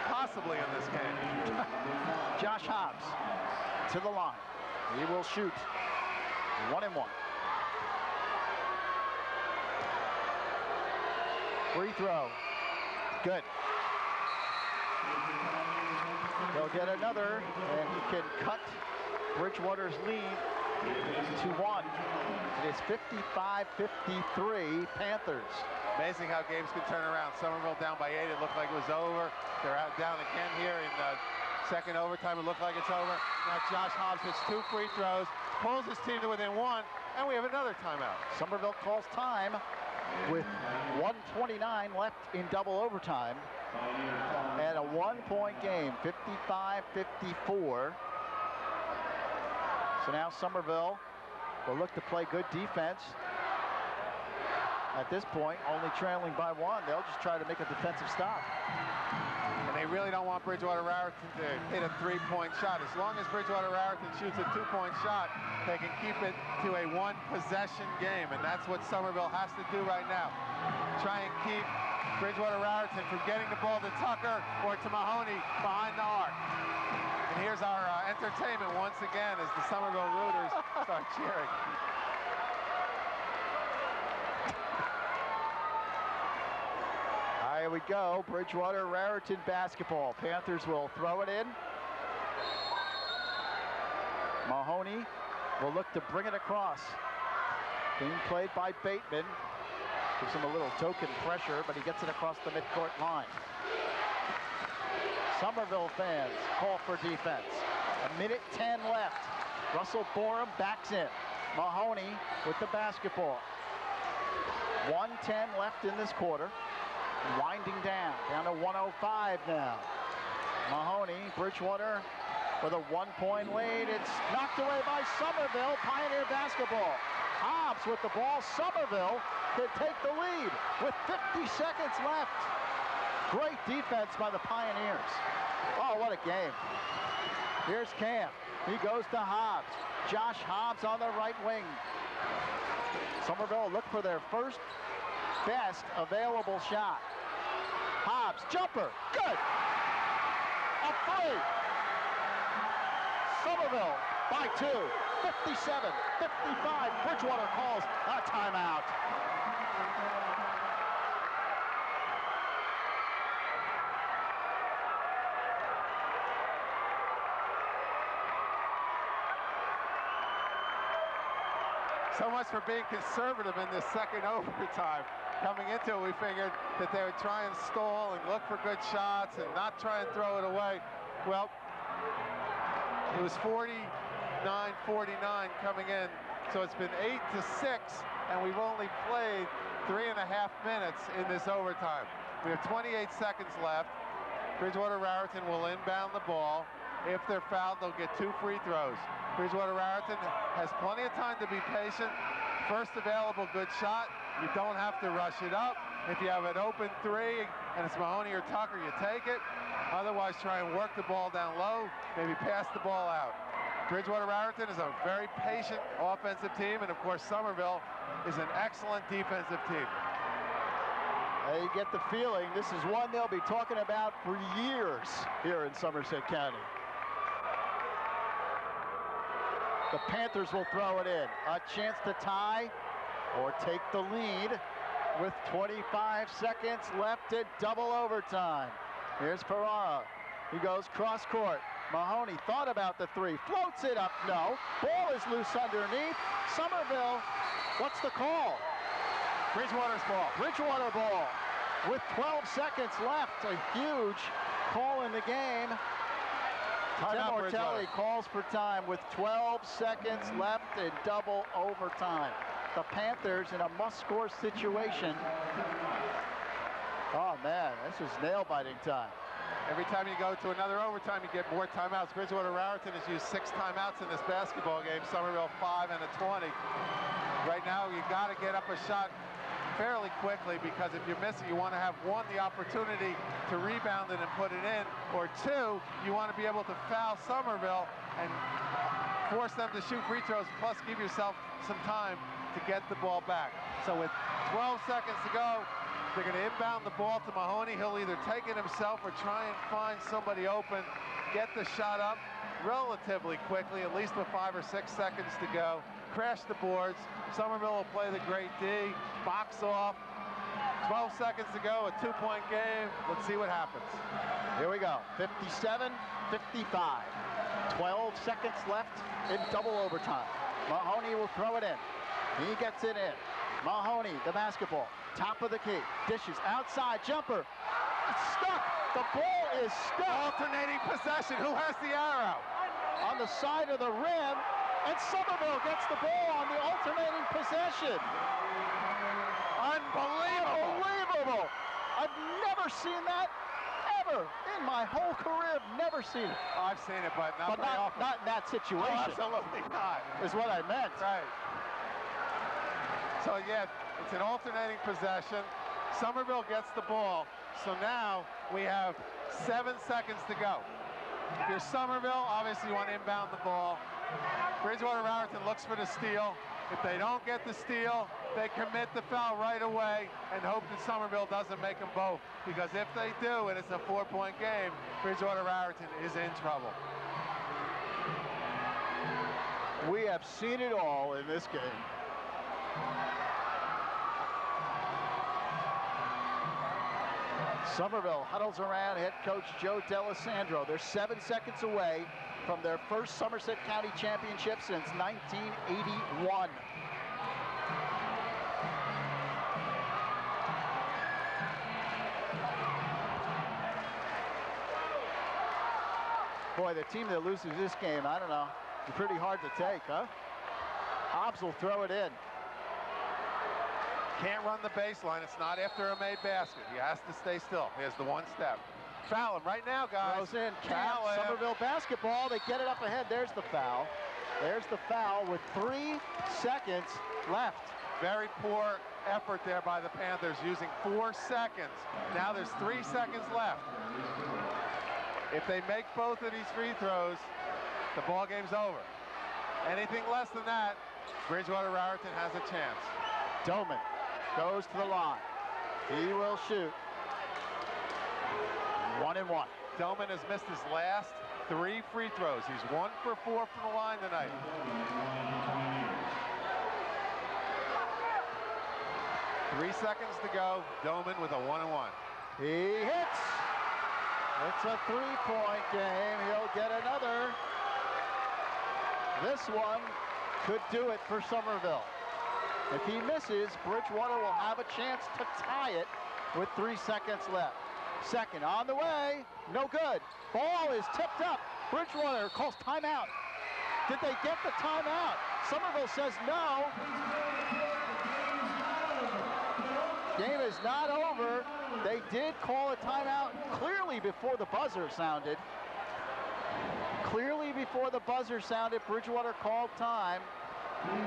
possibly in this game. Josh Hobbs to the line. He will shoot 1 and 1. Free throw. Good. He'll get another, and he can cut Bridgewater's lead to 1. It is 55-53 Panthers. Amazing how games can turn around. Somerville down by 8. It looked like it was over. They're out down again here in the second overtime. It looked like it's over. Now Josh Hobbs hits 2 free throws, pulls his team to within 1, and we have another timeout. Somerville calls time with 1:29 left in double overtime. And a 1-point game, 55-54. So now Somerville will look to play good defense. At this point, only trailing by 1. They'll just try to make a defensive stop. And they really don't want Bridgewater-Raritan to hit a 3-point shot. As long as Bridgewater-Raritan shoots a 2-point shot, they can keep it to a 1-possession game. And that's what Somerville has to do right now. Try and keep Bridgewater-Raritan from getting the ball to Tucker or to Mahoney behind the arc. And here's our entertainment once again as the Somerville Rooters start cheering. Here we go, Bridgewater-Raritan basketball. Panthers will throw it in. Mahoney will look to bring it across. being played by Bateman. Gives him a little token pressure, but he gets it across the midcourt line. Somerville fans call for defense. 1:10 left. Russell Borum backs in. Mahoney with the basketball. 1:10 left in this quarter. Winding down to 105 now. Mahoney, Bridgewater with a 1-point lead. It's knocked away by Somerville. Pioneer basketball. Hobbs with the ball. Somerville could take the lead with 50 seconds left. Great defense by the Pioneers. Oh, what a game. Here's Cam. He goes to Hobbs. Josh Hobbs on the right wing. Somerville look for their first best available shot. Hobbs, jumper, good. A three. Somerville by 2, 57-55. Bridgewater calls a timeout. So much for being conservative in this second overtime. Coming into it, we figured that they would try and stall and look for good shots and not try and throw it away. Well, it was 49-49 coming in, so it's been 8-6, and we've only played 3.5 minutes in this overtime. We have 28 seconds left. Bridgewater-Raritan will inbound the ball. If they're fouled, they'll get 2 free throws. Bridgewater-Raritan has plenty of time to be patient. First available good shot, you don't have to rush it up. If you have an open 3 and it's Mahoney or Tucker, you take it. Otherwise, try and work the ball down low, maybe pass the ball out. Bridgewater-Raritan is a very patient offensive team, and of course, Somerville is an excellent defensive team. You get the feeling this is one they'll be talking about for years here in Somerset County. The Panthers will throw it in. A chance to tie or take the lead with 25 seconds left in double overtime. Here's Ferrara. He goes cross court. Mahoney thought about the 3, floats it up, no. Ball is loose underneath. Somerville, what's the call? Bridgewater's ball. Bridgewater ball with 12 seconds left. A huge call in the game. Tim Ortelli calls for time with 12 seconds left in double overtime. The Panthers in a must-score situation. Oh, man, this is nail-biting time. Every time you go to another overtime, you get more timeouts. Bridgewater-Raritan has used 6 timeouts in this basketball game. Somerville 5 and a 20. Right now, you got to get up a shot fairly quickly, because if you miss it, you want to have 1, the opportunity to rebound it and put it in, or 2, you want to be able to foul Somerville and force them to shoot free throws, plus give yourself some time to get the ball back. So with 12 seconds to go, they're going to inbound the ball to Mahoney. He'll either take it himself or try and find somebody open, get the shot up relatively quickly, at least with 5 or 6 seconds to go. Crash the boards. Somerville will play the great D, box off. 12 seconds to go, a 2-point game. Let's see what happens. Here we go, 57-55. 12 seconds left in double overtime. Mahoney will throw it in. He gets it in. Mahoney, the basketball, top of the key, dishes outside, jumper. It's stuck. The ball is stuck. Alternating possession. Who has the arrow? On the side of the rim, and Somerville gets the ball on the alternating possession. Unbelievable. Unbelievable. I've never seen that ever in my whole career. I've never seen it. I've seen it, but not very often. Not in that situation. Oh, absolutely not. Is what I meant. Right. So, yeah, it's an alternating possession. Somerville gets the ball. So now we have 7 seconds to go. If you're Somerville, obviously you want to inbound the ball. Bridgewater-Raritan looks for the steal. If they don't get the steal, they commit the foul right away and hope that Somerville doesn't make them both. Because if they do, and it's a 4-point game, Bridgewater-Raritan is in trouble. We have seen it all in this game. Somerville huddles around head coach Joe D'Alessandro. They're 7 seconds away from their first Somerset County championship since 1981. Boy, the team that loses this game, I don't know, it's pretty hard to take, huh? Hobbs will throw it in. Can't run the baseline. It's not after a made basket. He has to stay still. He has the one step. Foul him right now, guys. Throws in, Camp, Somerville basketball. They get it up ahead. There's the foul. There's the foul with 3 seconds left. Very poor effort there by the Panthers, using 4 seconds. Now there's 3 seconds left. If they make both of these free throws, the ball game's over. Anything less than that, Bridgewater-Raritan has a chance. Doman goes to the line. He will shoot. 1 and 1. Doman has missed his last 3 free throws. He's 1 for 4 from the line tonight. Three seconds to go. Doman with a 1 and 1. He hits. It's a 3-point game. He'll get another. This one could do it for Somerville. If he misses, Bridgewater will have a chance to tie it with 3 seconds left. Second on the way, no good. Ball is tipped up. Bridgewater calls timeout. Did they get the timeout? Somerville says no. Game is not over. They did call a timeout clearly before the buzzer sounded. Clearly before the buzzer sounded, Bridgewater called time.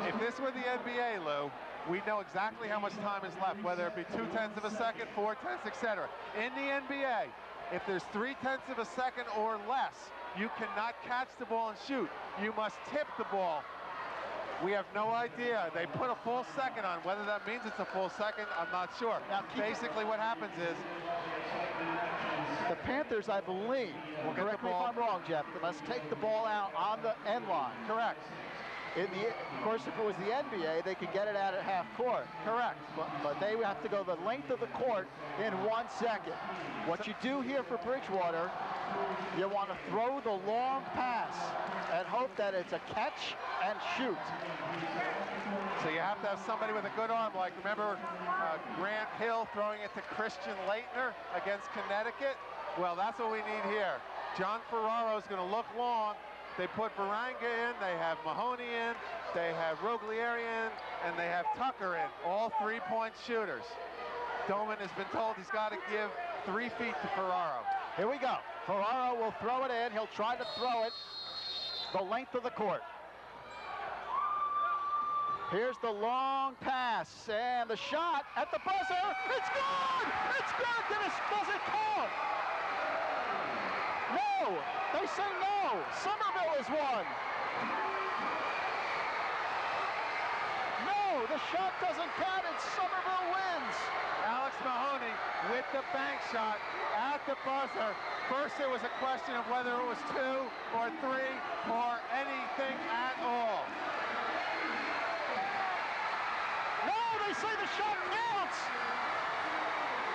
If this were the NBA, Lou, we know exactly how much time is left, whether it be 0.2 of a second, 0.4, etc. In the NBA, if there's 0.3 of a second or less, you cannot catch the ball and shoot. You must tip the ball. We have no idea. They put a full second on. Whether that means it's a full second, I'm not sure. Now, basically what happens is the Panthers, I believe, correct me if I'm wrong, Jeff, they must take the ball out on the end line. Correct. Of course, if it was the NBA, they could get it out at half court. Correct. But they have to go the length of the court in 1 second. What you do here for Bridgewater, you want to throw the long pass and hope that it's a catch and shoot. So you have to have somebody with a good arm, like remember Grant Hill throwing it to Christian Leitner against Connecticut? Well, that's what we need here. John Ferraro is going to look long. They put Baranga in, they have Mahoney in, they have Roglieri in, and they have Tucker in, all 3-point shooters. Doman has been told he's got to give 3 feet to Ferraro. Here we go. Ferraro will throw it in. He'll try to throw it the length of the court. Here's the long pass, and the shot at the buzzer. It's good! It's good! Dennis doesn't count! No! They say no! Somerville is one! No! The shot doesn't count, and Somerville wins! Alex Mahoney with the bank shot at the buzzer. First it was a question of whether it was 2 or 3 or anything at all. No, they say the shot counts!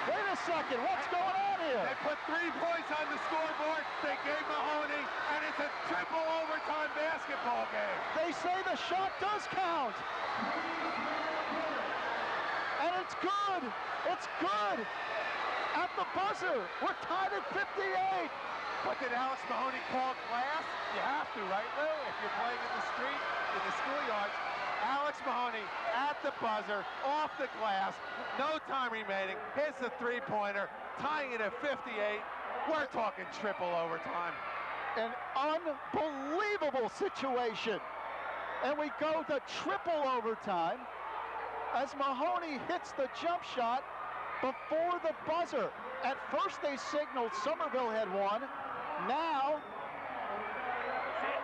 Wait a second, what's going on here? They put 3 points on the scoreboard, they gave Mahoney, and it's a triple overtime basketball game. They say the shot does count. And it's good. It's good. At the buzzer, we're tied at 58. But did Alex Mahoney call glass? You have to, right, Lou? If you're playing in the street, in the schoolyards. Alex Mahoney at the buzzer, off the glass, no time remaining, hits the 3-pointer, tying it at 58. We're talking triple overtime. An unbelievable situation. And we go to triple overtime as Mahoney hits the jump shot before the buzzer. At first they signaled Somerville had won. Now,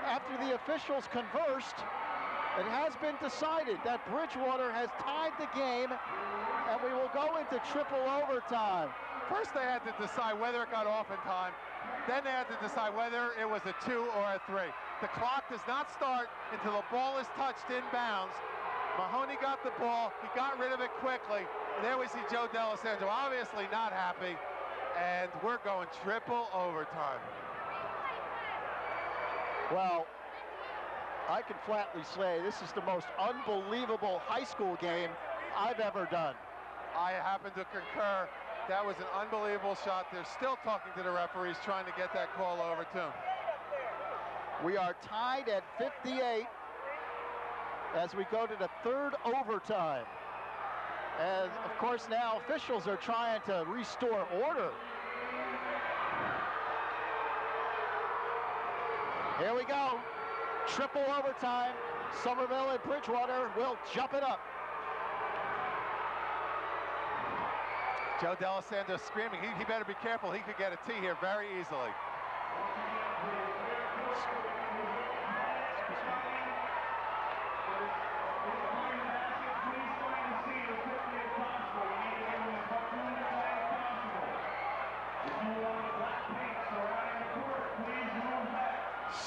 after the officials conversed, it has been decided that Bridgewater has tied the game, and we will go into triple overtime. First they had to decide whether it got off in time. Then they had to decide whether it was a 2 or a 3. The clock does not start until the ball is touched inbounds. Mahoney got the ball. He got rid of it quickly. And there we see Joe D'Alessandro obviously not happy. And we're going triple overtime. Well, I can flatly say this is the most unbelievable high school game I've ever done. I happen to concur. That was an unbelievable shot. They're still talking to the referees, trying to get that call over to him. We are tied at 58 as we go to the third overtime. And of course now officials are trying to restore order. Here we go. Triple overtime. Somerville and Bridgewater will jump it up. Joe D'Alessandro screaming. He better be careful. He could get a tee here very easily.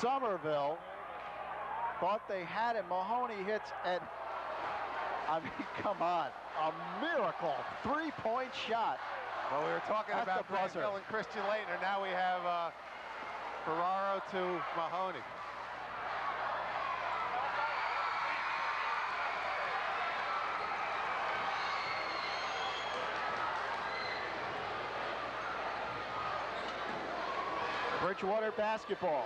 Somerville thought they had it. Mahoney hits, and I mean, come on, a miracle three-point shot. Well, we were talking about Granville and Christian Leitner. Now we have Ferraro to Mahoney. Bridgewater basketball.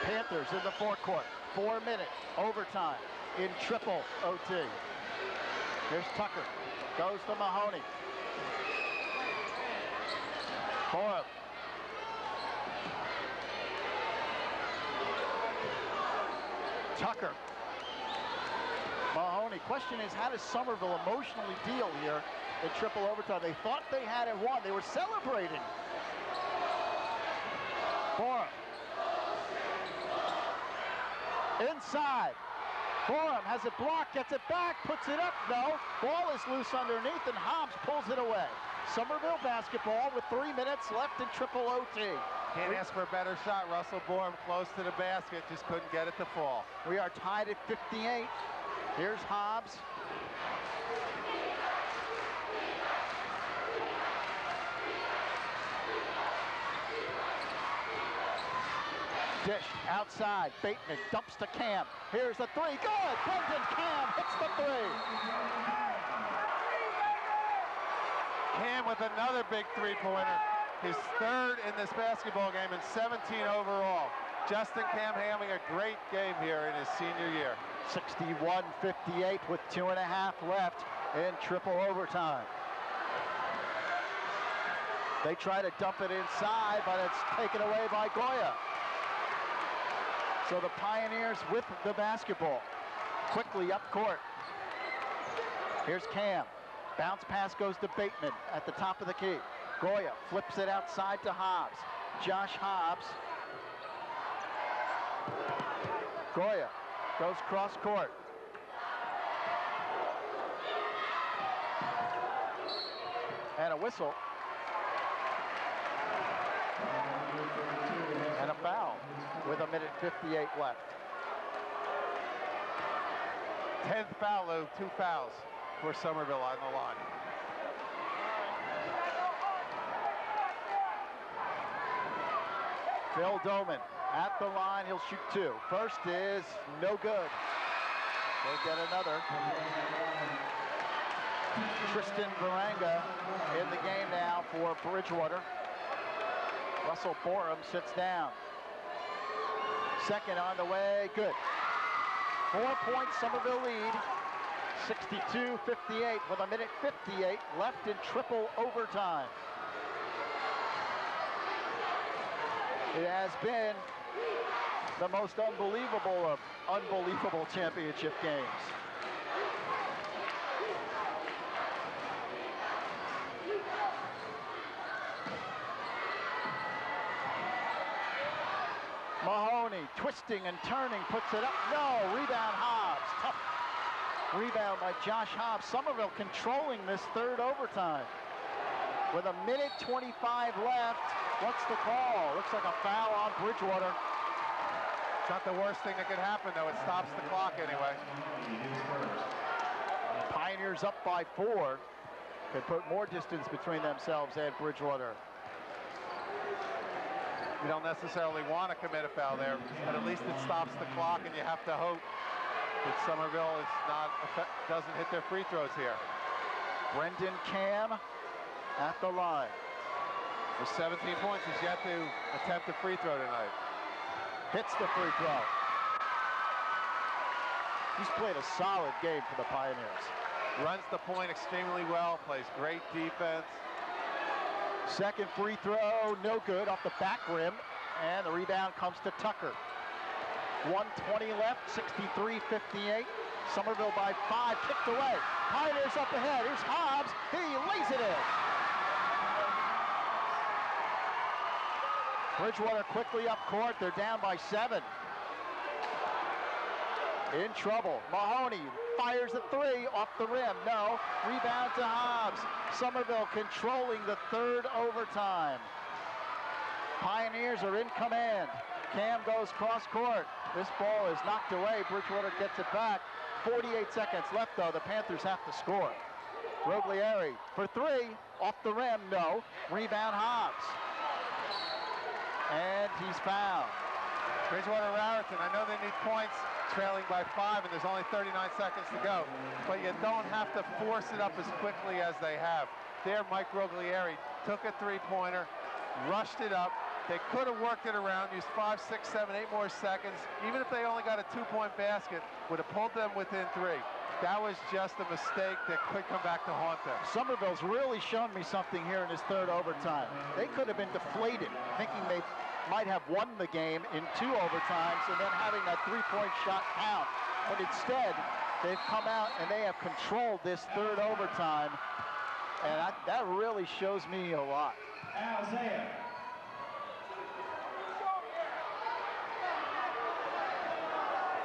Panthers in the forecourt. 4 minutes overtime in triple OT. Here's Tucker. Goes to Mahoney. Borum. Tucker. Mahoney. Question is, how does Somerville emotionally deal here in triple overtime? They thought they had it won. They were celebrating. Borum. Inside. Borum has it blocked, gets it back, puts it up. No. Ball is loose underneath, and Hobbs pulls it away. Somerville basketball with 3 minutes left in triple OT. Can't ask for a better shot. Russell Borum close to the basket, just couldn't get it to fall. We are tied at 58. Here's Hobbs. Dish outside. Bateman dumps to Cam. Here's the three. Good. Brendan Cam hits the three. Cam with another big three-pointer. His third in this basketball game and 17 overall. Justin Cam having a great game here in his senior year. 61-58 with 2.5 left in triple overtime. They try to dump it inside, but it's taken away by Goya. So the Pioneers with the basketball. Quickly up court. Here's Cam. Bounce pass goes to Bateman at the top of the key. Goya flips it outside to Hobbs. Josh Hobbs. Goya goes cross court. And a whistle. And a foul with 1:58 left. 10th foul, Lou. 2 fouls for Somerville on the line. Phil Doman at the line. He'll shoot 2. First is no good. They'll get another. Tristan Varanga in the game now for Bridgewater. Russell Borum sits down. Second on the way, good. 4-point Somerville lead, 62-58 with 1:58 left in triple overtime. It has been the most unbelievable of unbelievable championship games. Mahoney twisting and turning, puts it up. No, rebound Hobbs. Tough rebound by Josh Hobbs. Somerville controlling this third overtime. With 1:25 left, what's the call? Looks like a foul on Bridgewater. It's not the worst thing that could happen, though. It stops the clock anyway. Pioneers up by 4. Could put more distance between themselves and Bridgewater. You don't necessarily want to commit a foul there, but at least it stops the clock, and you have to hope that Somerville doesn't hit their free throws here. Brendan Cam at the line. With 17 points, he's yet to attempt a free throw tonight. Hits the free throw. He's played a solid game for the Pioneers. Runs the point extremely well, plays great defense. Second free throw, no good, off the back rim, and the rebound comes to Tucker. 1:20 left, 63-58. Somerville by 5, kicked away. Pioneers up ahead, here's Hobbs, he lays it in. Bridgewater quickly up court, they're down by 7. In trouble, Mahoney fires a 3 off the rim, no. Rebound to Hobbs. Somerville controlling the third overtime. Pioneers are in command. Cam goes cross court. This ball is knocked away. Bridgewater gets it back. 48 seconds left though, the Panthers have to score. Roglieri for 3, off the rim, no. Rebound Hobbs. And he's fouled. Bridgewater-Raritan, I know they need points, trailing by 5, and there's only 39 seconds to go, but you don't have to force it up as quickly as they have. There, Mike Roglieri took a three-pointer, rushed it up. They could have worked it around, used 5, 6, 7, 8 more seconds. Even if they only got a 2-point basket, would have pulled them within 3. That was just a mistake that could come back to haunt them. Somerville's really shown me something here in this third overtime. They could have been deflated, thinking they might have won the game in 2 overtimes and then having that 3-point shot count. But instead, they've come out and they have controlled this third overtime. And that really shows me a lot.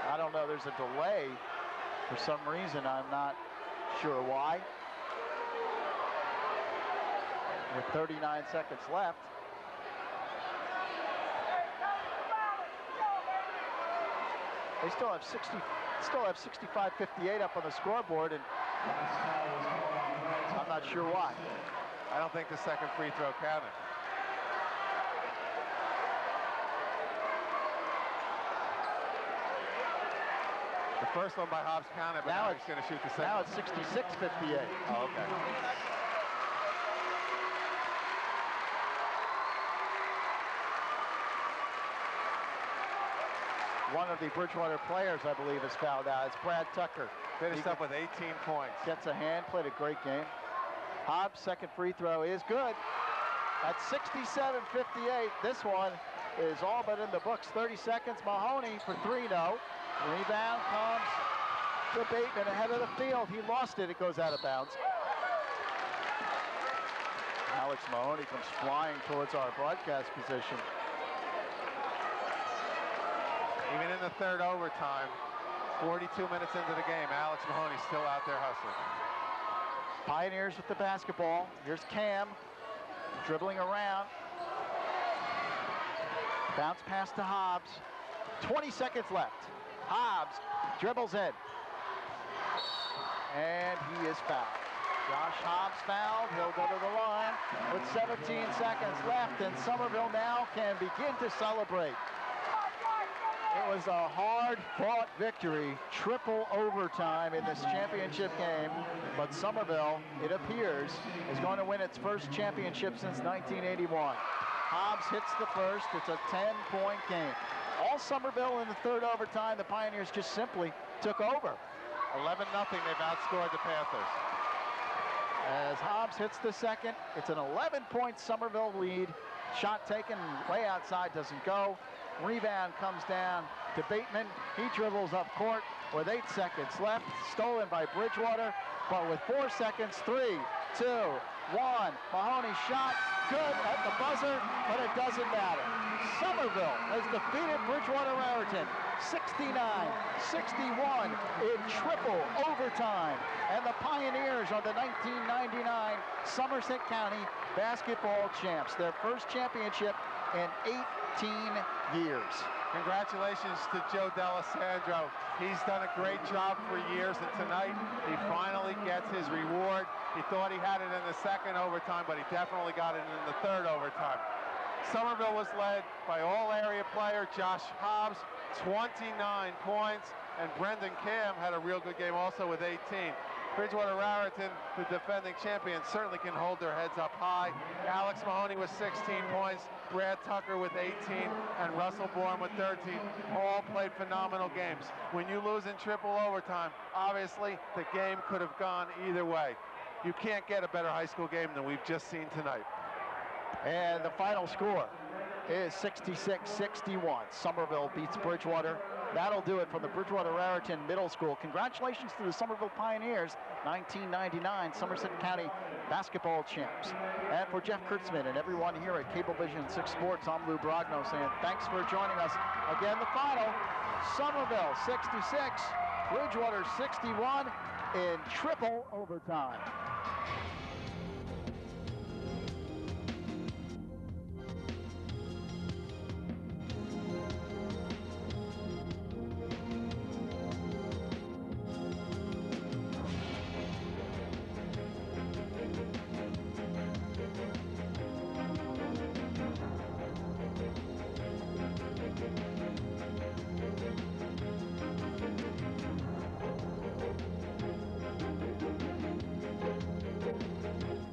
I don't know, there's a delay for some reason. I'm not sure why. With 39 seconds left. They still have 65-58 up on the scoreboard, and I'm not sure why. I don't think the second free throw counted. The first one by Hobbs counted, but now he's going to shoot the second. Now it's 66-58. Oh, okay. One of the Bridgewater players, I believe, is fouled out. It's Brad Tucker. Finished up with 18 points. Gets a hand, played a great game. Hobbs' second free throw is good. At 67-58, this one is all but in the books. 30 seconds, Mahoney for 3, no. Rebound comes to Bateman ahead of the field. He lost it, it goes out of bounds. Alex Mahoney comes flying towards our broadcast position. Even in the third overtime, 42 minutes into the game, Alex Mahoney's still out there hustling. Pioneers with the basketball. Here's Cam dribbling around. Bounce pass to Hobbs. 20 seconds left. Hobbs dribbles in. And he is fouled. Josh Hobbs fouled. He'll go to the line with 17 seconds left, and Somerville now can begin to celebrate. It was a hard-fought victory, triple overtime in this championship game, but Somerville, it appears, is going to win its first championship since 1981. Hobbs hits the first. It's a 10-point game. All Somerville in the third overtime, the Pioneers just simply took over. 11-0, they've outscored the Panthers. As Hobbs hits the second, it's an 11-point Somerville lead. Shot taken way outside, doesn't go. Rebound comes down to Bateman. He dribbles up court with 8 seconds left. Stolen by Bridgewater, but with 4 seconds, 3, 2, 1. Mahoney shot, good at the buzzer, but it doesn't matter. Somerville has defeated Bridgewater-Raritan 69-61 in triple overtime. And the Pioneers are the 1999 Somerset County basketball champs. Their first championship in 18 years. Congratulations to Joe D'Alessandro. He's done a great job for years, and tonight he finally gets his reward. He thought he had it in the second overtime, but he definitely got it in the third overtime. Somerville was led by all-area player Josh Hobbs, 29 points, and Brendan Cam had a real good game also with 18. Bridgewater-Raritan, the defending champions, certainly can hold their heads up high. Alex Mahoney with 16 points, Brad Tucker with 18, and Russell Bourne with 13. All played phenomenal games. When you lose in triple overtime, obviously the game could have gone either way. You can't get a better high school game than we've just seen tonight. And the final score is 66-61. Somerville beats Bridgewater. That'll do it from the Bridgewater-Raritan Middle School. Congratulations to the Somerville Pioneers, 1999 Somerset County basketball champs. And for Jeff Kurtzman and everyone here at Cablevision 6 Sports, I'm Lou Brogno saying thanks for joining us. Again, the final, Somerville 66, Bridgewater 61 in triple overtime.